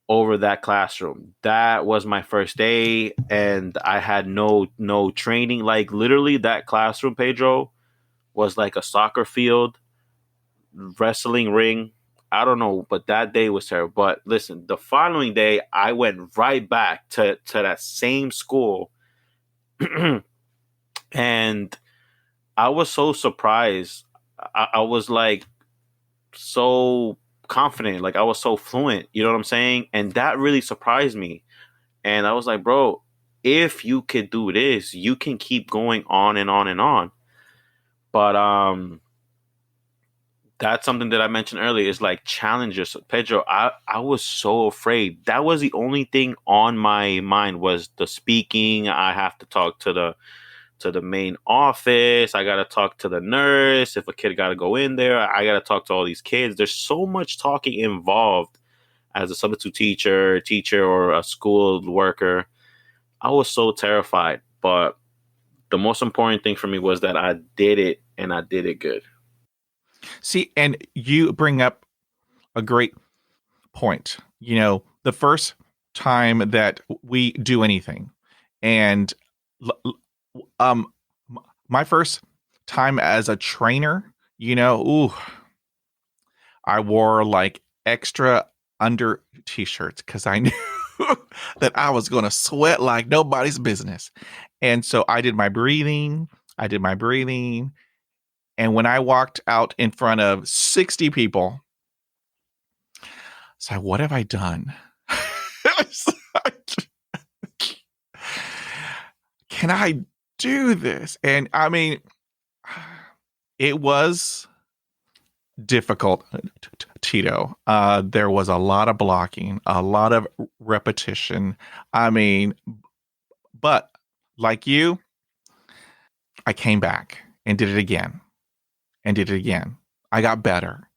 over that classroom. That was my first day, and I had no training. Like literally, that classroom, Pedro, was like a soccer field, wrestling ring. I don't know, but that day was terrible. But listen, the following day, I went right back to that same school, and I was so surprised. I was like so confident, like I was so fluent. You know what I'm saying? And that really surprised me. And I was like, bro, if you could do this, you can keep going on and on and on. But that's something that I mentioned earlier is like challenges. Pedro, I was so afraid. That was the only thing on my mind was the speaking. I have to talk to the main office. I gotta talk to the nurse. If a kid gotta go in there, I gotta talk to all these kids. There's so much talking involved as a substitute teacher, or a school worker. I was so terrified. But the most important thing for me was that I did it and I did it good. See, and you bring up a great point. the first time that we do anything. And um my first time as a trainer, ooh, I wore like extra under t-shirts because I knew that I was going to sweat like nobody's business. And so I did my breathing. And when I walked out in front of 60 people, it's like, what have I done? Can I do this? And I mean, it was difficult, Tito. There was a lot of blocking, a lot of repetition. I mean, but like you, I came back and did it again and did it again. I got better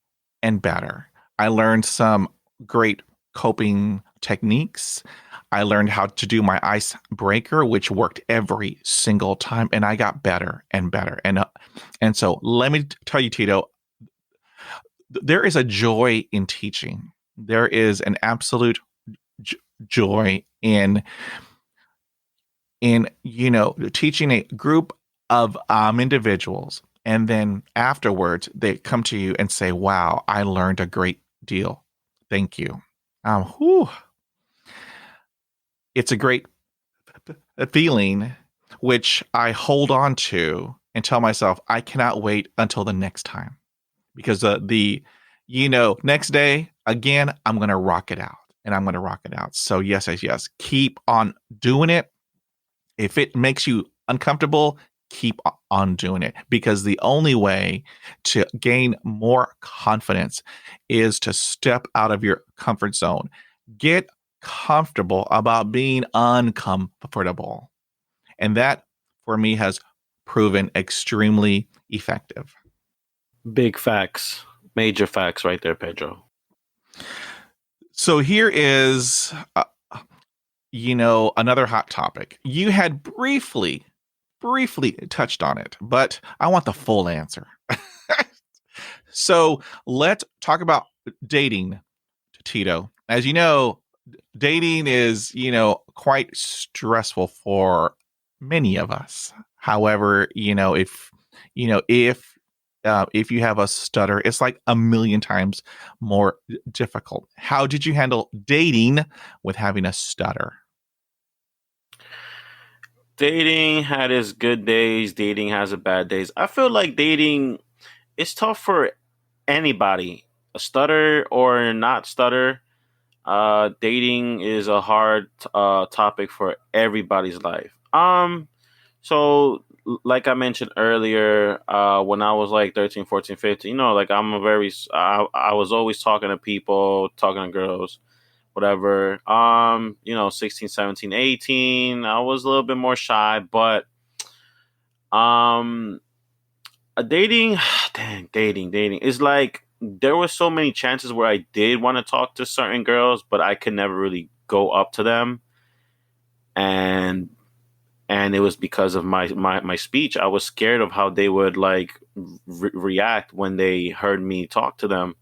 and better. I learned some great coping techniques. I learned how to do my icebreaker, which worked every single time, and I got better and better. And so let me tell you, Tito, there is a joy in teaching. There is an absolute joy in teaching a group of individuals, and then afterwards they come to you and say, "Wow, I learned a great deal. Thank you." Whew. It's a great feeling, which I hold on to and tell myself I cannot wait until the next time, because the next day again I'm going to rock it out, and I'm going to rock it out. So yes, keep on doing it. If it makes you uncomfortable, keep on doing it, because the only way to gain more confidence is to step out of your comfort zone. Get comfortable about being uncomfortable. And that, for me, has proven extremely effective. Big facts, major facts right there, Pedro. So here is, another hot topic. You had briefly touched on it, but I want the full answer. So let's talk about dating, Tito. As you know, dating is, quite stressful for many of us. However, if you have a stutter, it's like a million times more difficult. How did you handle dating with having a stutter? Dating had its good days. Dating has its bad days. I feel like dating is tough for anybody, a stutter or not stutter. Dating is a hard topic for everybody's life. So like I mentioned earlier, when I was like 13, 14, 15, like I was always talking to people, talking to girls, whatever. 16, 17, 18, I was a little bit more shy, but um dating dating is like there were so many chances where I did want to talk to certain girls, but I could never really go up to them, and it was because of my speech. I was scared of how they would like react when they heard me talk to them.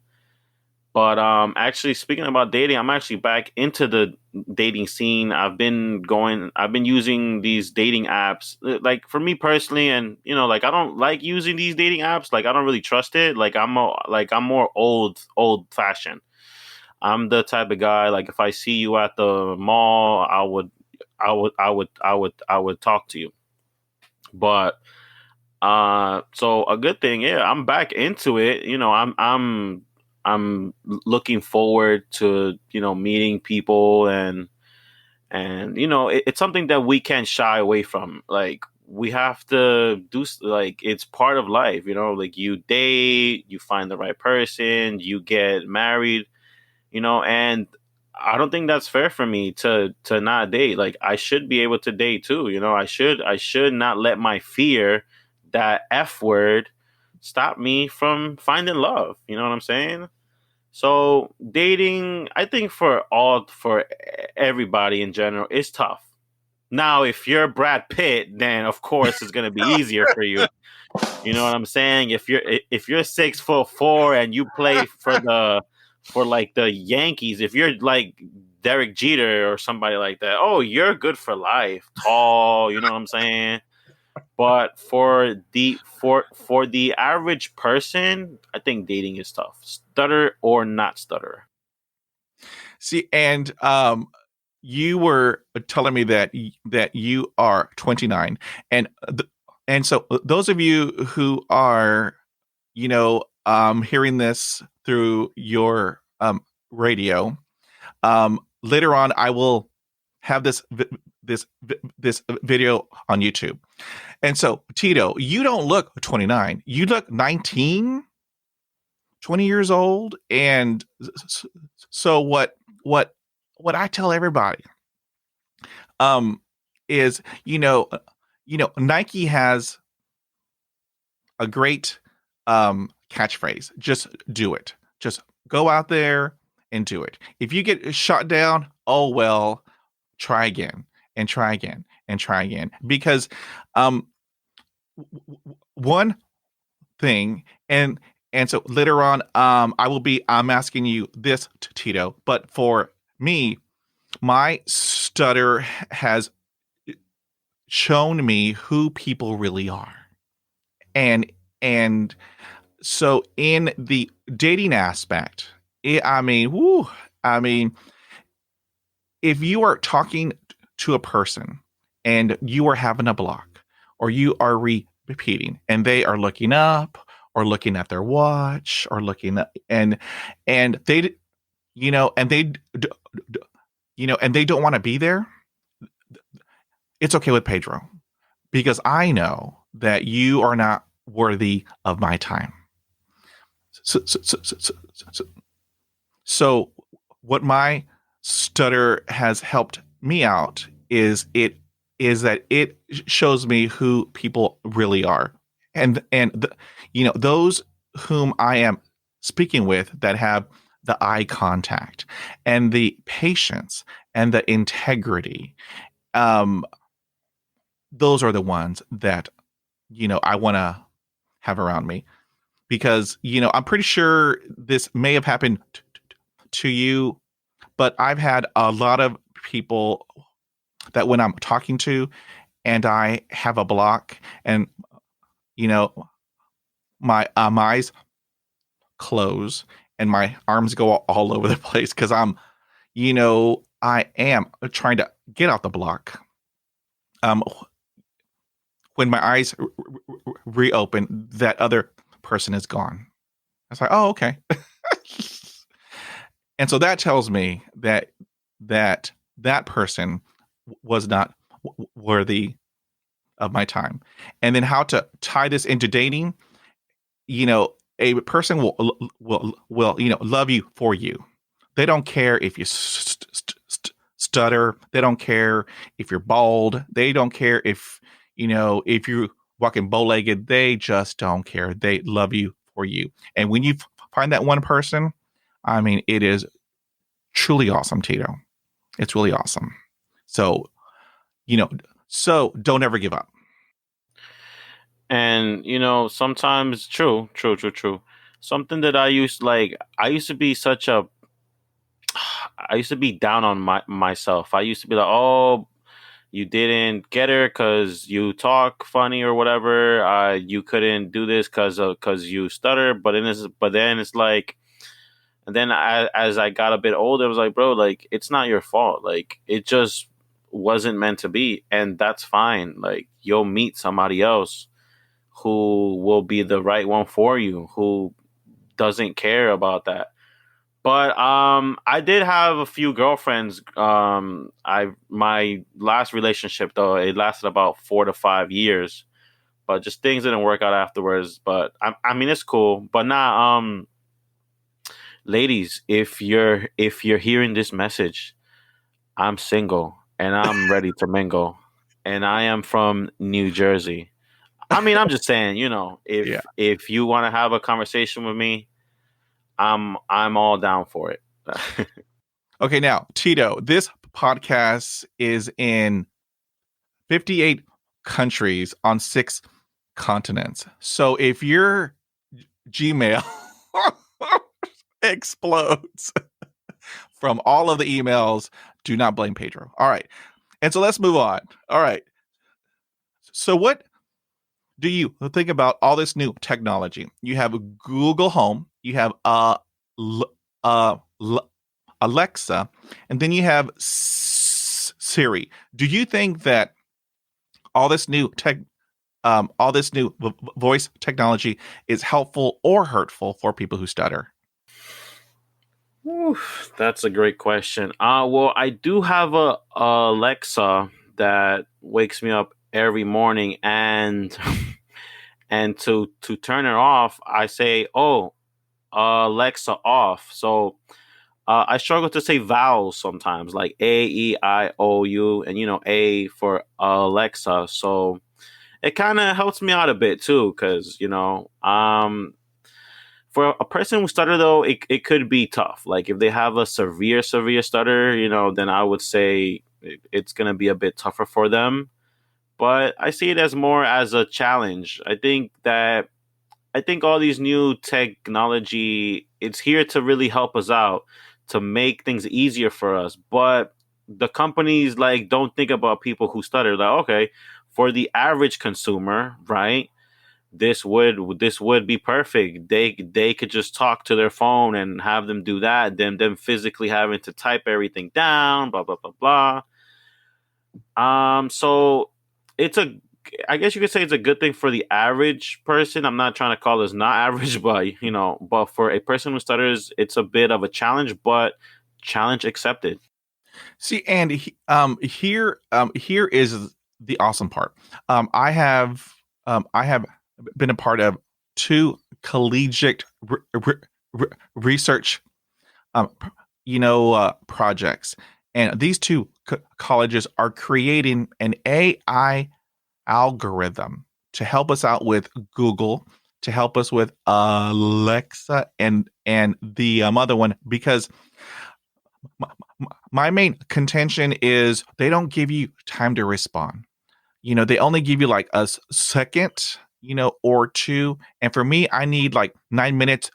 But actually, speaking about dating, I'm actually back into the dating scene. I've been using these dating apps. Like for me personally, and like I don't like using these dating apps. Like I don't really trust it. Like I'm more old fashioned. I'm the type of guy, like if I see you at the mall, I would talk to you. But so a good thing, yeah, I'm back into it. I'm looking forward to meeting people, and it's something that we can't shy away from. Like we have to do, like it's part of life. Like you date, you find the right person, you get married, and I don't think that's fair for me to not date. Like I should be able to date too. I should not let my fear, that F word, stop me from finding love. You know what I'm saying? So dating, I think for everybody in general, is tough. Now, if you're Brad Pitt, then of course it's gonna be easier for you. You know what I'm saying? If you're 6'4" and you play for like the Yankees, if you're like Derek Jeter or somebody like that, oh, you're good for life, tall. You know what I'm saying? But for the average person, I think dating is tough. Stutter or not stutter. See, and you were telling me that you are 29, and and so those of you who are, hearing this through your radio, later on I will have this video on YouTube. And so, Tito, you don't look 29. You look 19, 20 years old. And so what I tell everybody is, Nike has a great catchphrase. Just do it. Just go out there and do it. If you get shot down, oh well, try again and try again and try again. Because one thing, and so later on, I'm asking you this, Tito, but for me, my stutter has shown me who people really are. And so in the dating aspect, I mean, if you are talking to a person and you are having a block, or you are repeating and they are looking up or looking at their watch or looking at, and they, and they, and they don't want to be there, it's okay with Pedro, because I know that you are not worthy of my time. So what my stutter has helped me out is that it shows me who people really are, and those whom I am speaking with that have the eye contact and the patience and the integrity. Those are the ones that I want to have around me, because I'm pretty sure this may have happened to you, but I've had a lot of people that when I'm talking to and I have a block, and my eyes close and my arms go all over the place, because I am trying to get out the block. When my eyes reopen, that other person is gone. I was like, oh, okay. And so that tells me that person was not worthy of my time. And then how to tie this into dating, a person will love you for you. They don't care if you stutter. They don't care if you're bald. They don't care if you're walking bow-legged. They just don't care. They love you for you. And when you find that one person, I mean, it is truly awesome, Tito. It's really awesome. So, so don't ever give up. And sometimes true. Something that I used to be I used to be down on myself. I used to be like, oh, you didn't get her because you talk funny or whatever. You couldn't do this because you stutter. But then it's like, and then as I got a bit older, I was like, bro, like, it's not your fault. Like, it just wasn't meant to be, and that's fine. Like, you'll meet somebody else who will be the right one for you, who doesn't care about that. But I did have a few girlfriends. My last relationship, though, it lasted about 4 to 5 years, but just things didn't work out afterwards. But I mean, it's cool. But now, ladies, if you're hearing this message, I'm single and I'm ready to mingle, and I am from New Jersey. I mean, I'm just saying, Yeah. if you want to have a conversation with me, I'm all down for it. Okay, now, Tito, this podcast is in 58 countries on 6 continents. So if your Gmail explodes from all of the emails. Do not blame Pedro. All right. And so let's move on. All right. So what do you think about all this new technology? You have Google Home, you have uh, Alexa, and then you have Siri. Do you think that all this new voice technology is helpful or hurtful for people who stutter? Oof, that's a great question. Well, I do have a Alexa that wakes me up every morning, and and to turn it off, I say, "Oh, Alexa, off." So I struggle to say vowels sometimes, like A, E, I, O, U, and A for Alexa. So it kind of helps me out a bit too, because for a person who stutter though, it could be tough. Like if they have a severe stutter, then I would say it's gonna be a bit tougher for them. But I see it as more as a challenge. I think all these new technology, it's here to really help us out, to make things easier for us. But the companies like don't think about people who stutter. Like, okay, for the average consumer, right? This would be perfect. They could just talk to their phone and have them do that, than them physically having to type everything down, blah blah blah blah. So it's a, I guess you could say it's a good thing for the average person. I'm not trying to call us not average, but but for a person who stutters, it's a bit of a challenge, but challenge accepted. See, and here is the awesome part. I have been a part of two collegiate research projects, and these two colleges are creating an AI algorithm to help us out with Google, to help us with Alexa, and the other one, because my main contention is they don't give you time to respond. They only give you like a second, or two. And for me, I need like 9 minutes,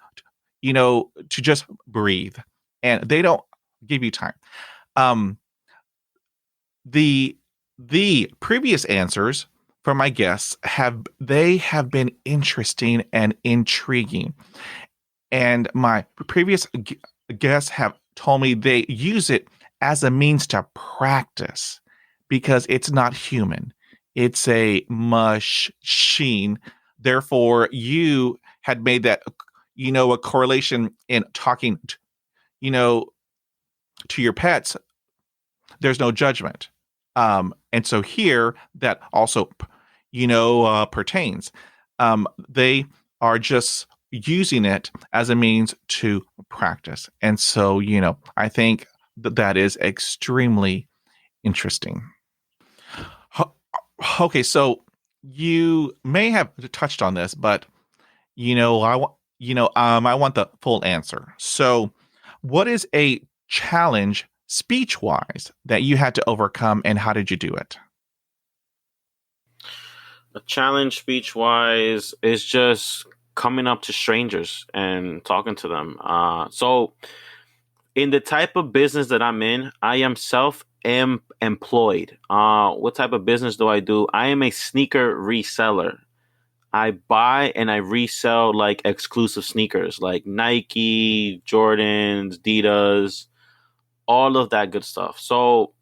to just breathe. And they don't give you time. Um, the the previous answers from my guests have been interesting and intriguing. And my previous guests have told me they use it as a means to practice because it's not human. It's a machine. Therefore, you had made that, a correlation in talking, you know, to your pets. There's no judgment. And so here that also, pertains. They are just using it as a means to practice. And so, I think that is extremely interesting. Okay, so you may have touched on this, but I want the full answer. So, what is a challenge speech wise that you had to overcome, and how did you do it? A challenge speech wise is just coming up to strangers and talking to them. So in the type of business that I'm in, I am employed. What type of business do I do? I am a sneaker reseller. I buy and I resell like exclusive sneakers like Nike, Jordans, Adidas, all of that good stuff. So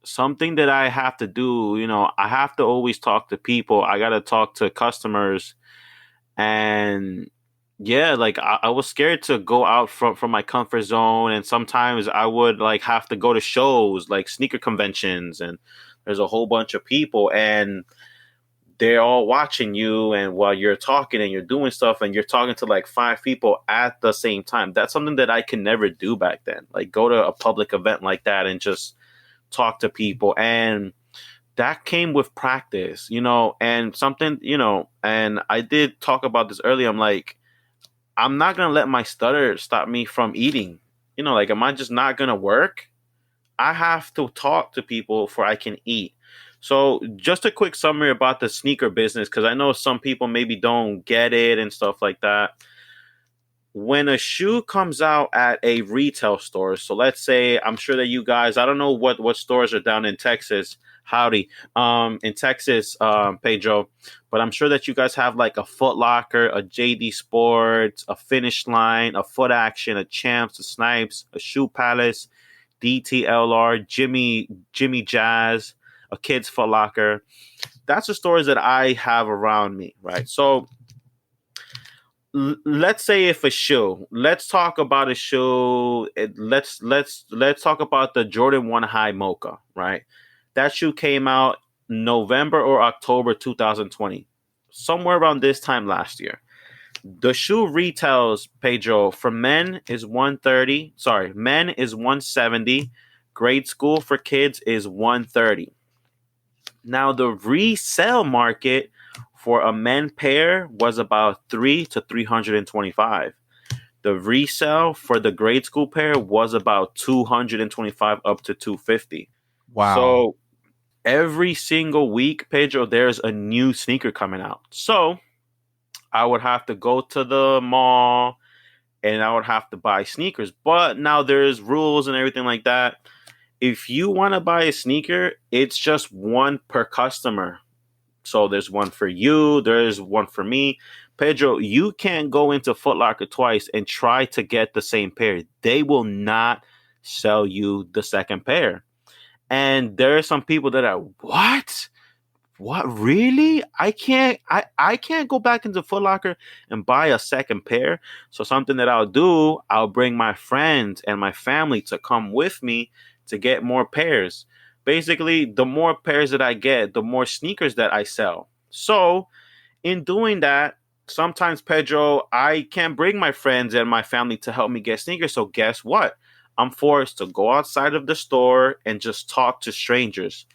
something that I have to do, I have to always talk to people. I got to talk to customers. And yeah, like I was scared to go out from my comfort zone. And sometimes I would like have to go to shows like sneaker conventions, and there's a whole bunch of people, and they're all watching you, and while you're talking and you're doing stuff and you're talking to like five people at the same time. That's something that I can never do back then. Like go to a public event like that and just talk to people. And that came with practice, and something, and I did talk about this earlier. I'm like, I'm not going to let my stutter stop me from eating. Like, am I just not going to work? I have to talk to people before I can eat. So just a quick summary about the sneaker business, because I know some people maybe don't get it and stuff like that. when a shoe comes out at a retail store, so let's say, I'm sure that you guys, I don't know what stores are down in Texas, howdy, in Texas, Pedro, but I'm sure that you guys have like a Foot Locker, a JD Sports, a Finish Line, a Foot Action, a Champs, a Snipes, a Shoe Palace, DTLR, Jimmy Jazz, a Kids Foot Locker. That's the stores that I have around me, right? So let's say if a shoe, let's talk about a shoe. Let's talk about the Jordan 1 High Mocha, right? That shoe came out November or October 2020, somewhere around this time last year. The shoe retails, Pedro, for men is 130. Sorry, men is 170. Grade school for kids is 130. Now the resale market for a men pair was about 3 to 325. The resale for the grade school pair was about 225 up to 250. Wow. So every single week, Pedro, there's a new sneaker coming out. So I would have to go to the mall and I would have to buy sneakers. But now there's rules and everything like that. If you want to buy a sneaker, it's just one per customer. So there's one for you, there's one for me. Pedro, you can't go into Foot Locker twice and try to get the same pair. They will not sell you the second pair. And there are some people that are, what? What, really? I can't go back into Foot Locker and buy a second pair. So something that I'll do, I'll bring my friends and my family to come with me to get more pairs. Basically, the more pairs that I get, the more sneakers that I sell. So in doing that, sometimes, Pedro, I can't bring my friends and my family to help me get sneakers. So guess what? I'm forced to go outside of the store and just talk to strangers.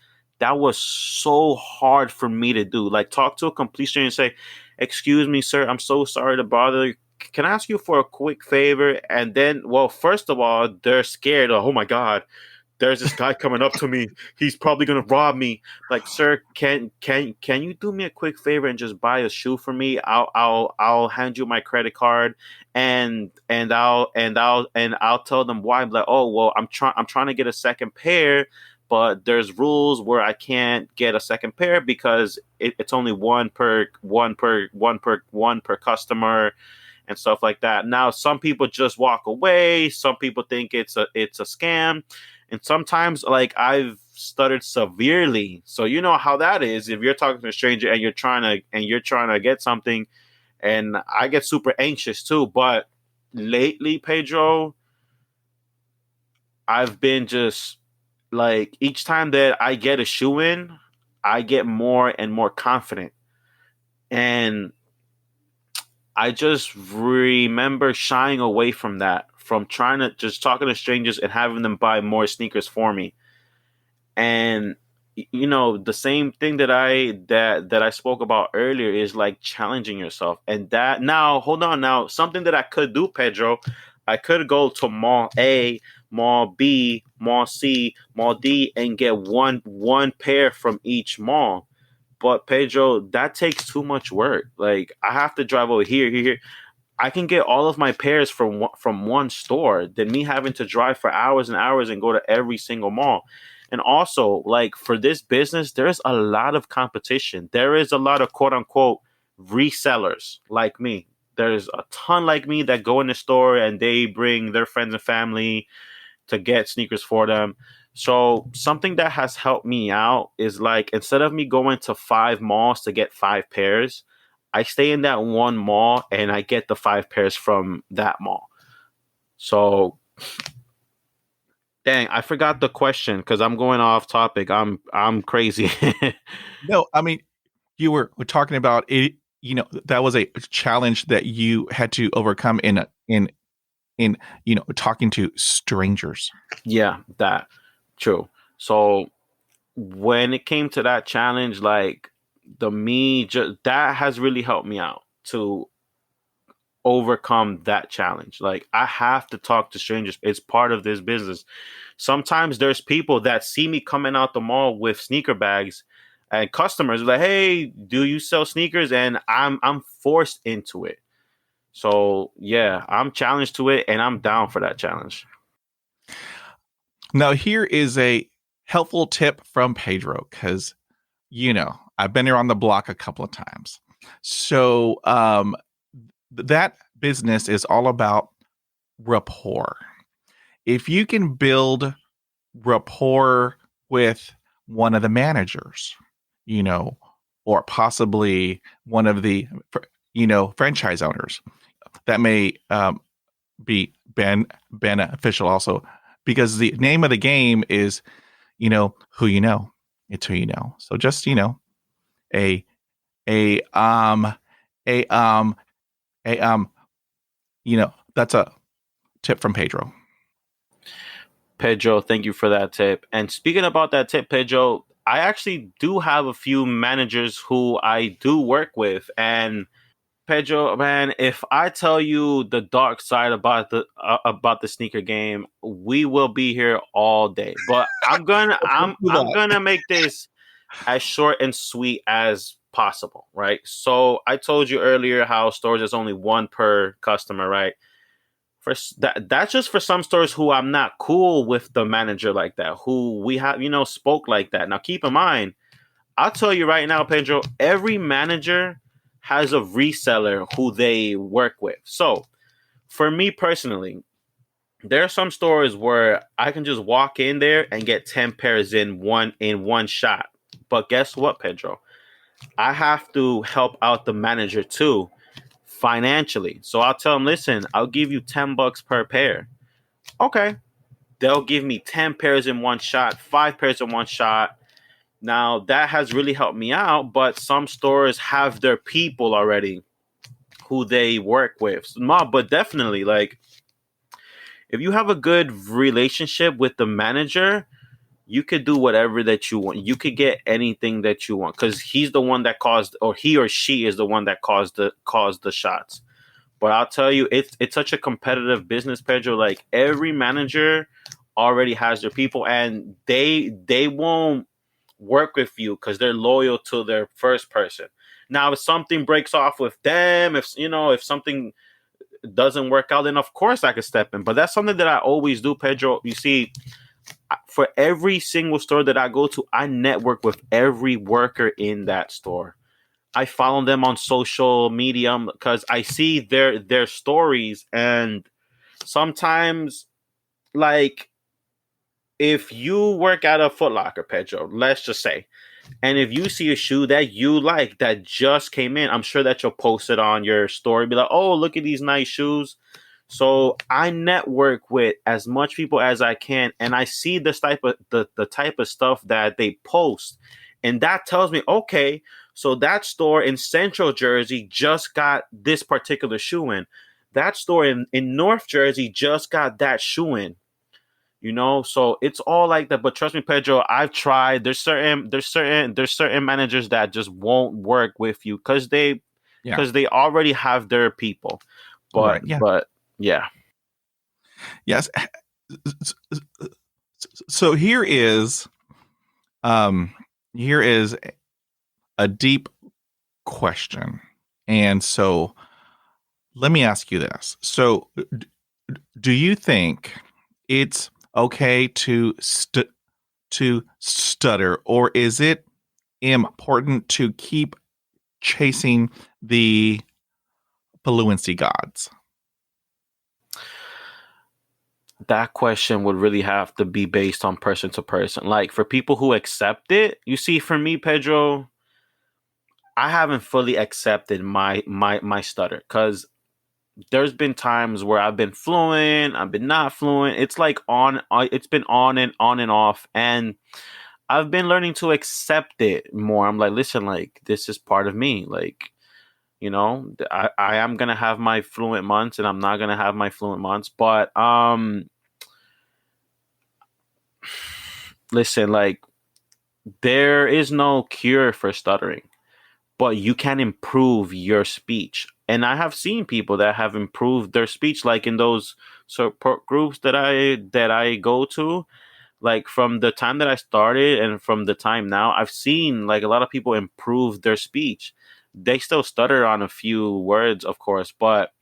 That was so hard for me to do. Like, talk to a complete stranger and say, "Excuse me, sir, I'm so sorry to bother you. Can I ask you for a quick favor?" And then, well, first of all, they're scared. Oh my God, there's this guy coming up to me. He's probably gonna rob me. Like, sir, can you do me a quick favor and just buy a shoe for me? I'll hand you my credit card, and I'll tell them why. I'm like, oh well, I'm trying to get a second pair, but there's rules where I can't get a second pair because it's only one per customer and stuff like that. Now, some people just walk away. Some people think it's a scam. And sometimes, like, I've stuttered severely. So you know how that is. If you're talking to a stranger and you're trying to get something, and I get super anxious too. But lately, Pedro, I've been just like, each time that I get a shoe in, I get more and more confident. And I just remember shying away from that, from trying to just talking to strangers and having them buy more sneakers for me. And you know, the same thing that I spoke about earlier is like challenging yourself. And that, now, hold on, now something that I could do, Pedro, I could go to Mall A, Mall B, Mall C, Mall D, and get one pair from each mall. But Pedro, that takes too much work. Like, I have to drive over here. I can get all of my pairs from one store than me having to drive for hours and hours and go to every single mall. And also, like, for this business, there's a lot of competition. There is a lot of quote unquote resellers like me. There's a ton like me that go in the store and they bring their friends and family to get sneakers for them. So something that has helped me out is, like, instead of me going to 5 malls to get 5 pairs, I stay in that one mall and I get the 5 pairs from that mall. So, dang, I forgot the question because I'm going off topic. I'm crazy. No, I mean, you were talking about it. You know, that was a challenge that you had to overcome in talking to strangers. Yeah, that true. So when it came to that challenge, like, that has really helped me out to overcome that challenge. Like, I have to talk to strangers. It's part of this business. Sometimes there's people that see me coming out the mall with sneaker bags, and customers are like, "Hey, do you sell sneakers?" And I'm forced into it. So yeah, I'm challenged to it, and I'm down for that challenge. Now, here is a helpful tip from Pedro because, I've been here on the block a couple of times. So that business is all about rapport. If you can build rapport with one of the managers, or possibly one of the, franchise owners, that may be beneficial also, because the name of the game is, who you know. It's who you know. So just, a, a, um, a, um, a, that's a tip from Pedro. Pedro, thank you for that tip. And speaking about that tip, Pedro, I actually do have a few managers who I do work with. And Pedro, man, if I tell you the dark side about the sneaker game, we will be here all day. But I'm gonna make this as short and sweet as possible, right? So I told you earlier how stores is only one per customer, right? For that's just for some stores who I'm not cool with the manager like that, who we have, spoke like that. Now keep in mind, I'll tell you right now, Pedro, every manager has a reseller who they work with. So for me personally, there are some stores where I can just walk in there and get 10 pairs in one shot. But guess what, Pedro? I have to help out the manager too financially. So I'll tell them, listen, I'll give you $10 per pair. Okay. They'll give me 10 pairs in one shot, 5 pairs in one shot. Now that has really helped me out, but some stores have their people already who they work with. No, but definitely, like, if you have a good relationship with the manager, you could do whatever that you want. You could get anything that you want because he's the one that caused, or he or she is the one that caused the shots. But I'll tell you, it's such a competitive business, Pedro. Like every manager already has their people, and they won't work with you because they're loyal to their first person. Now, if something breaks off with them, if something doesn't work out, then of course I could step in. But that's something that I always do, Pedro. You see, for every single store that I go to, I network with every worker in that store. I follow them on social media because I see their stories, and sometimes, like, if you work at a Foot Locker, Pedro, let's just say, and if you see a shoe that you like that just came in, I'm sure that you'll post it on your story, be like, oh, look at these nice shoes. So I network with as much people as I can, and I see this type of the type of stuff that they post, and that tells me, okay, so that store in Central Jersey just got this particular shoe in. That store in North Jersey just got that shoe in. So it's all like that. But trust me, Pedro, I've tried. There's certain managers that just won't work with you because they already have their people. But Right. Yeah. but yeah. Yes. So here is a deep question. And so let me ask you this. So do you think it's okay to stutter, or is it important to keep chasing the fluency gods? That question would really have to be based on person to person. Like for people who accept it, you see, for me, Pedro, I haven't fully accepted my stutter because there's been times where I've been fluent, I've been not fluent. It's like it's been on and off, and I've been learning to accept it more. I'm like, listen, like this is part of me. Like, I am gonna have my fluent months, and I'm not gonna have my fluent months. But listen, like there is no cure for stuttering, but you can improve your speech. And I have seen people that have improved their speech, like in those support groups that I go to. Like from the time that I started and from the time now, I've seen like a lot of people improve their speech. They still stutter on a few words, of course, but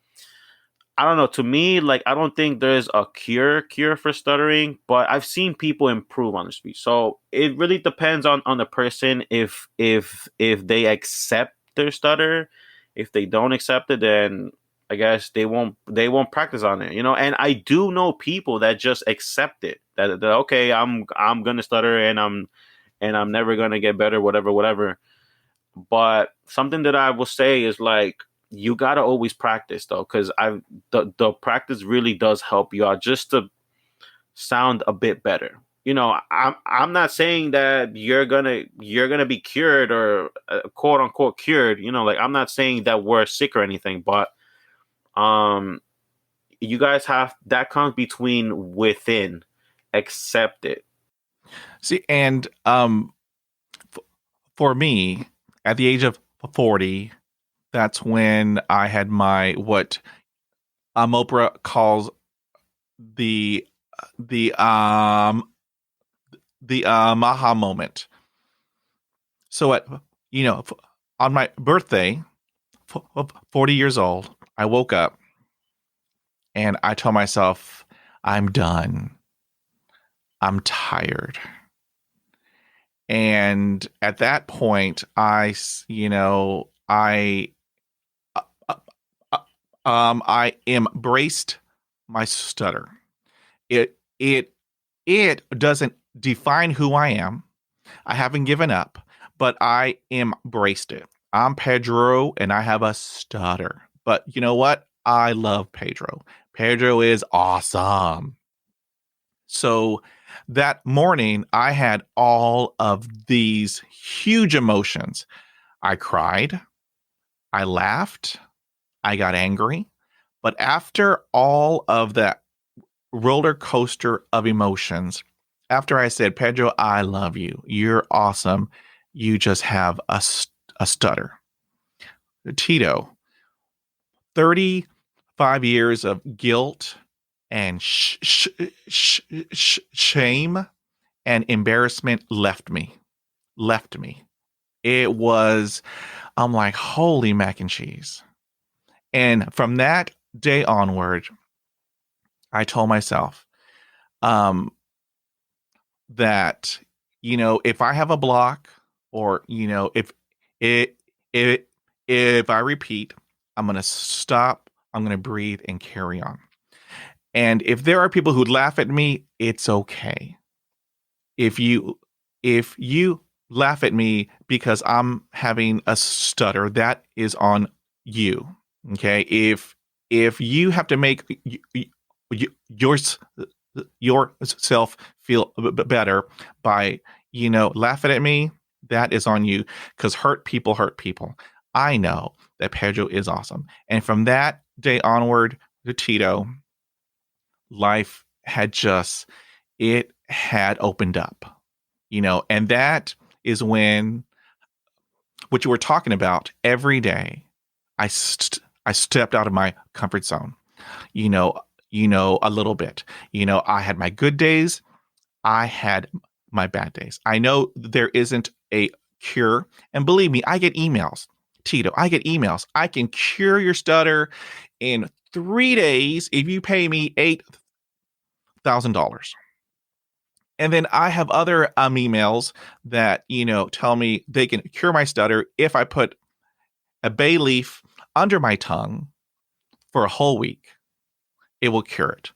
I don't know. To me, like I don't think there's a cure for stuttering, but I've seen people improve on the speech. So it really depends on the person. If they accept their stutter, if they don't accept it, then I guess they won't practice on it. And I do know people that just accept it. That okay, I'm gonna stutter and I'm never gonna get better, whatever, whatever. But something that I will say is like you gotta always practice though, because the practice really does help you out just to sound a bit better. I'm not saying that you're gonna be cured or quote unquote cured. Like I'm not saying that we're sick or anything, but um, you guys have that comes between within. Accept it. See, and for me, at the age of 40, that's when I had my what Oprah calls the the um aha moment. So on my birthday, 40 years old, I woke up and I told myself, I'm done. I'm tired. And at that point, uh, uh, I embraced my stutter. It it it doesn't define who I am. I haven't given up, but I embraced it. I'm Pedro and I have a stutter. But you know what? I love Pedro. Pedro is awesome. So that morning, I had all of these huge emotions. I cried, I laughed, I got angry. But after all of that roller coaster of emotions, after I said, Pedro, I love you. You're awesome. You just have a stutter. Tito, 35 years of guilt and shame and embarrassment left me. It was, I'm like, holy mac and cheese. And from that day onward, I told myself that, if I have a block or, it, it, if I repeat, I'm going to stop, I'm going to breathe and carry on. And if there are people who laugh at me, it's okay. If you laugh at me because I'm having a stutter, that is on you. Okay? If you have to make yourself feel better by laughing at me, that is on you, because hurt people. I know that Pedro is awesome. And from that day onward to Tito, life had opened up, and that is when, what you were talking about, every day I stepped out of my comfort zone, a little bit. I had my good days, I had my bad days. I know there isn't a cure, and believe me, I get emails. Tito, I get emails. I can cure your stutter in 3 days if you pay me $8,000. And then I have other emails that, tell me they can cure my stutter if I put a bay leaf under my tongue for a whole week. It will cure it.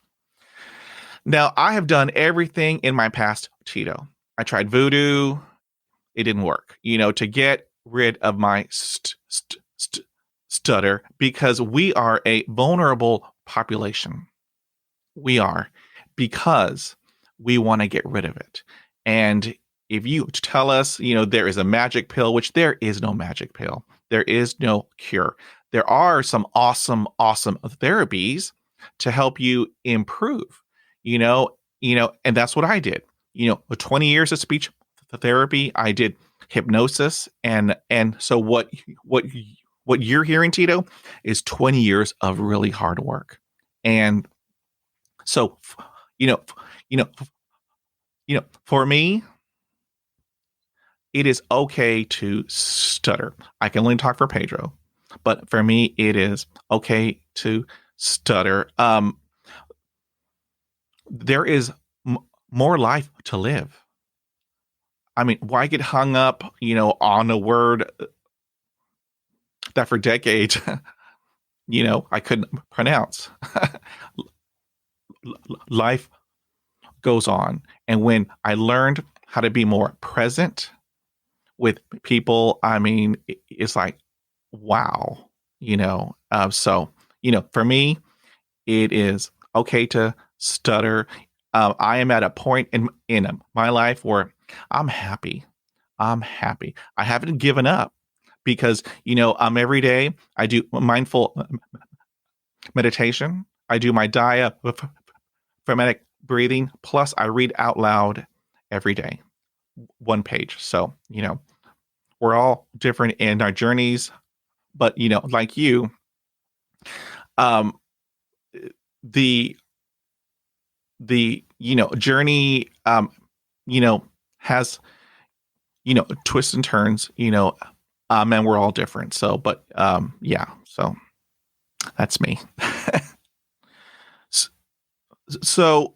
Now, I have done everything in my past, Tito. I tried voodoo. It didn't work, to get rid of my stutter, because we are a vulnerable population. We are, because we want to get rid of it. And if you tell us, there is a magic pill, which there is no magic pill, there is no cure. There are some awesome therapies to help you improve, and that's what I did. 20 years of speech therapy, I did hypnosis, and so what you're hearing, Tito, is 20 years of really hard work. And so, you know, you know, for me, it is okay to stutter. I can only talk for Pedro, but for me, it is okay to stutter. There is more life to live. I mean, why get hung up, on a word that for decades, I couldn't pronounce? Life goes on. And when I learned how to be more present with people, I mean, it's like, wow, so, for me, it is okay to stutter. I am at a point in my life where I'm happy. I'm happy. I haven't given up because, every day I do mindful meditation. I do my diaphragmatic breathing. Plus, I read out loud every day, one page. So, we're all different in our journeys, but, like you, um, the journey, has, twists and turns, and we're all different. So, but, yeah, so that's me. So,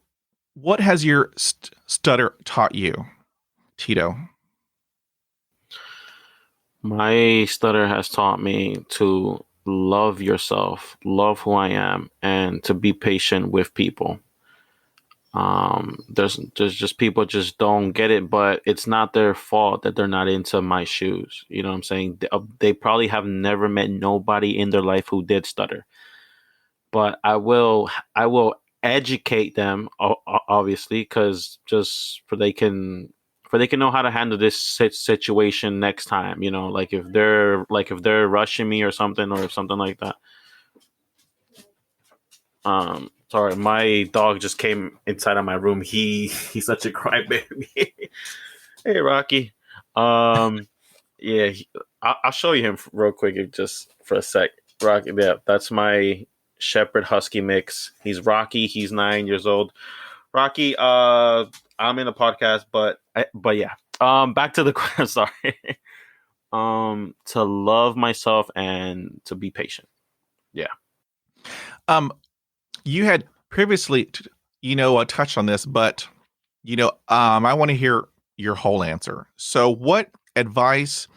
what has your stutter taught you, Tito? My stutter has taught me to love yourself, love who I am, and to be patient with people. There's just people just don't get it, but it's not their fault that they're not into my shoes. You know what I'm saying? They probably have never met nobody in their life who did stutter, but I will educate them, obviously, because just for they can know how to handle this situation next time. Like if they're rushing me or something like that. Sorry, my dog just came inside of my room. He's such a crybaby. Hey, Rocky. Um, yeah, I'll show you him real quick, just for a sec. Rocky, yeah, that's my Shepherd Husky mix. He's Rocky. He's 9 years old. Rocky, I'm in a podcast, but yeah. Back to the question. Sorry. To love myself and to be patient. Yeah. You had previously, touched on this, but, I want to hear your whole answer. So, what advice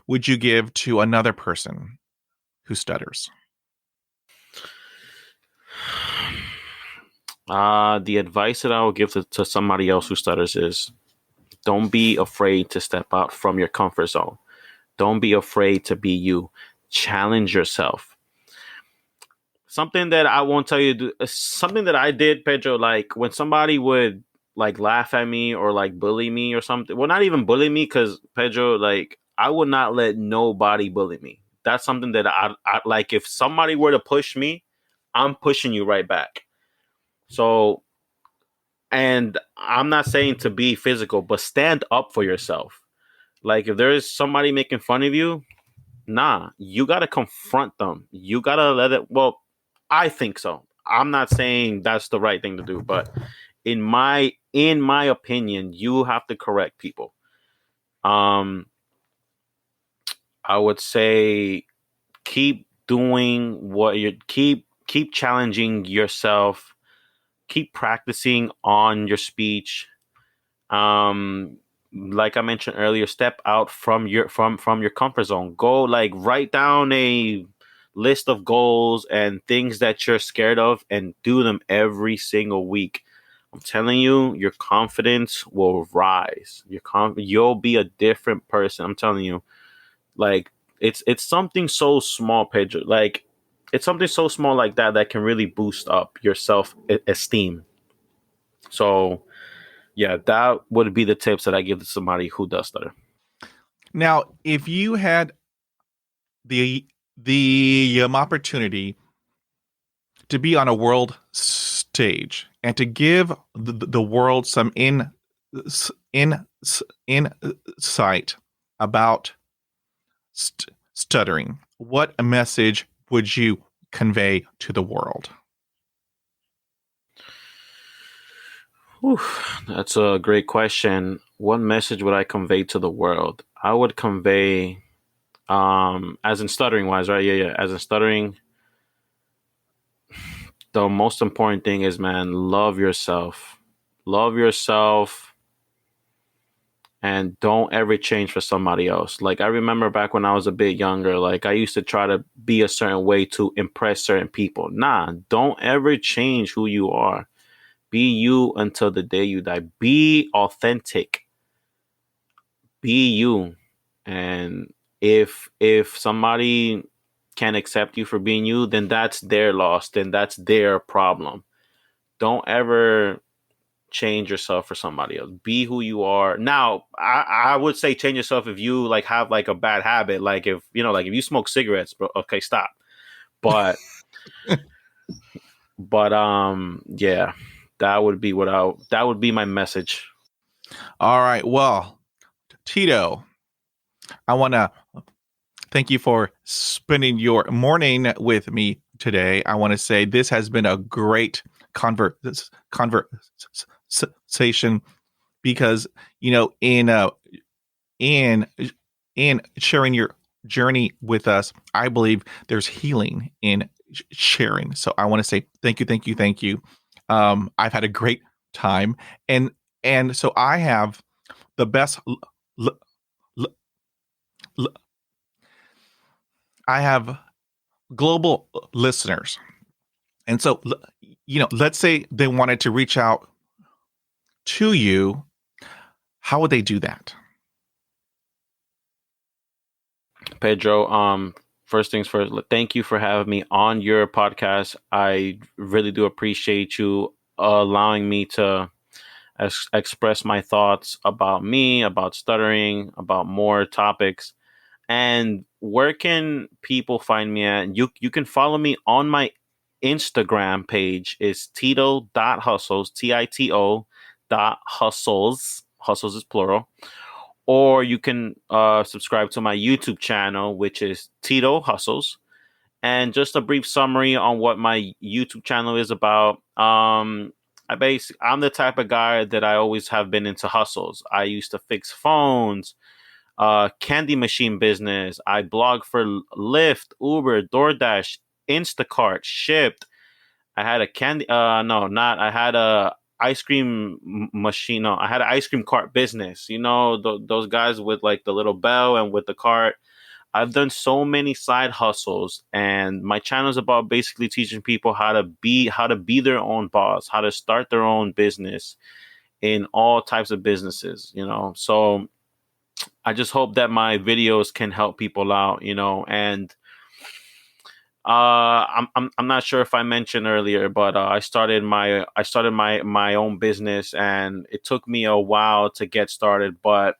would you give to another person who stutters? The advice that I would give to somebody else who stutters is don't be afraid to step out from your comfort zone. Don't be afraid to be you. Challenge yourself. Something that I won't tell you, something that I did, Pedro, like when somebody would like laugh at me or like bully me or something. Well, not even bully me, because Pedro, like I would not let nobody bully me. That's something that I like. If somebody were to push me, I'm pushing you right back. So, and I'm not saying to be physical, but stand up for yourself. Like if there is somebody making fun of you, nah, you gotta confront them. You gotta let it. Well, I think so. I'm not saying that's the right thing to do, but in my opinion, you have to correct people. Um, I would say keep doing what you keep challenging yourself. Keep practicing on your speech. Um, like I mentioned earlier, step out from your comfort zone. Go like write down a list of goals and things that you're scared of and do them every single week. I'm telling you, your confidence will rise. You'll be a different person. I'm telling you. Like it's something so small, Pedro. Like it's something so small like that can really boost up your self esteem. So yeah, that would be the tips that I give to somebody who does stutter. Now, if you had the opportunity to be on a world stage and to give the world some in insight about stuttering, what message would you convey to the world? Whew, that's a great question. What message would I convey to the world? I would convey, as in stuttering wise, right? Yeah, yeah. As in stuttering, the most important thing is, man, love yourself. Love yourself and don't ever change for somebody else. Like, I remember back when I was a bit younger, like, I used to try to be a certain way to impress certain people. Nah, don't ever change who you are. Be you until the day you die. Be authentic. Be you. And if somebody can't accept you for being you, then that's their loss. Then that's their problem. Don't ever change yourself for somebody else. Be who you are. Now, I would say change yourself if you like have like a bad habit, like if like if you smoke cigarettes, bro, okay, stop. But yeah, that would be that would be my message. All right. Well, Tito, I want to thank you for spending your morning with me today. I want to say this has been a great conversation because in sharing your journey with us, I believe there's healing in sharing. So I want to say thank you, thank you, thank you. I've had a great time, and so I have the best. I have global listeners, and so let's say they wanted to reach out to you. How would they do that? Pedro, first things first, thank you for having me on your podcast. I really do appreciate you allowing me to express my thoughts about me, about stuttering, about more topics. And where can people find me at? You can follow me on my Instagram page is Tito.Hustles, Tito .Hustles. Hustles is plural. Or you can subscribe to my YouTube channel, which is Tito Hustles. And just a brief summary on what my YouTube channel is about. I'm the type of guy that I always have been into hustles. I used to fix phones, candy machine business. I blog for Lyft, Uber, DoorDash, Instacart, Shipped. I had a candy. No, not. I had a ice cream machine. No, I had an ice cream cart business. Those guys with like the little bell and with the cart. I've done so many side hustles, and my channel is about basically teaching people how to be their own boss, how to start their own business in all types of businesses. So I just hope that my videos can help people out. And I'm not sure if I mentioned earlier, but I started my own business, and it took me a while to get started, but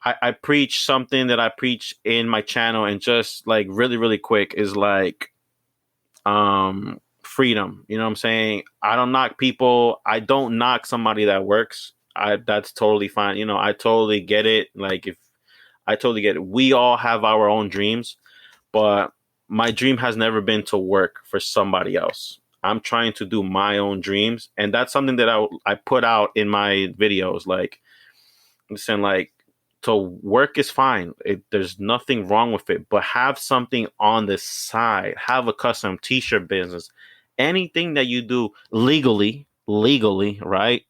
I preach something that I preach in my channel, and just like really, really quick is like freedom. You know what I'm saying? I don't knock people. I don't knock somebody that works. That's totally fine. I totally get it. Like, if I totally get it. We all have our own dreams, but my dream has never been to work for somebody else. I'm trying to do my own dreams, and that's something that I put out in my videos. Like, listen, like, to work is fine. There's nothing wrong with it, but have something on the side. Have a custom t-shirt business. Anything that you do legally, right?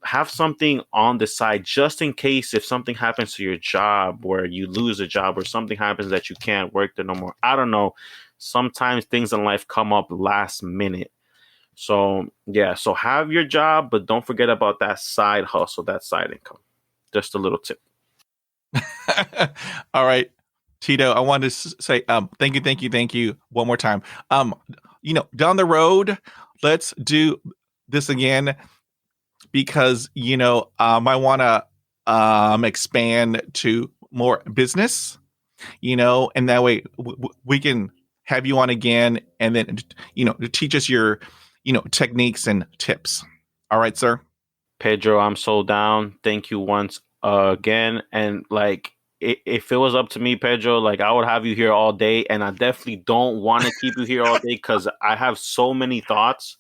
Have something on the side just in case if something happens to your job, where you lose a job, or something happens that you can't work there no more. I don't know. Sometimes things in life come up last minute. So yeah, so have your job, but don't forget about that side hustle, that side income. Just a little tip. All right, Tito, I wanted to say thank you, thank you, thank you one more time. Down the road, let's do this again, because I want to expand to more business, and that way we can have you on again, and then teach us your techniques and tips. All right, sir. Pedro, I'm so down. Thank you once again. And like, if it was up to me, Pedro, like, I would have you here all day. And I definitely don't want to keep you here all day because I have so many thoughts.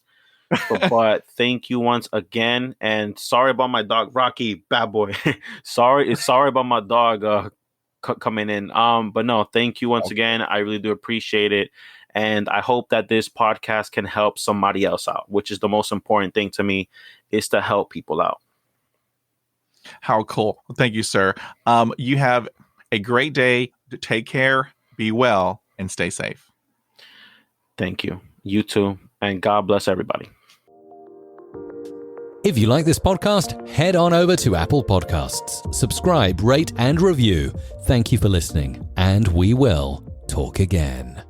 But thank you once again. And sorry about my dog, Rocky, bad boy. sorry about my dog coming in. But no, thank you once again. I really do appreciate it. And I hope that this podcast can help somebody else out, which is the most important thing to me, is to help people out. How cool. Thank you, sir. You have a great day. Take care, be well, and stay safe. Thank you. You too. And God bless everybody. If you like this podcast, head on over to Apple Podcasts, subscribe, rate, and review. Thank you for listening, and we will talk again.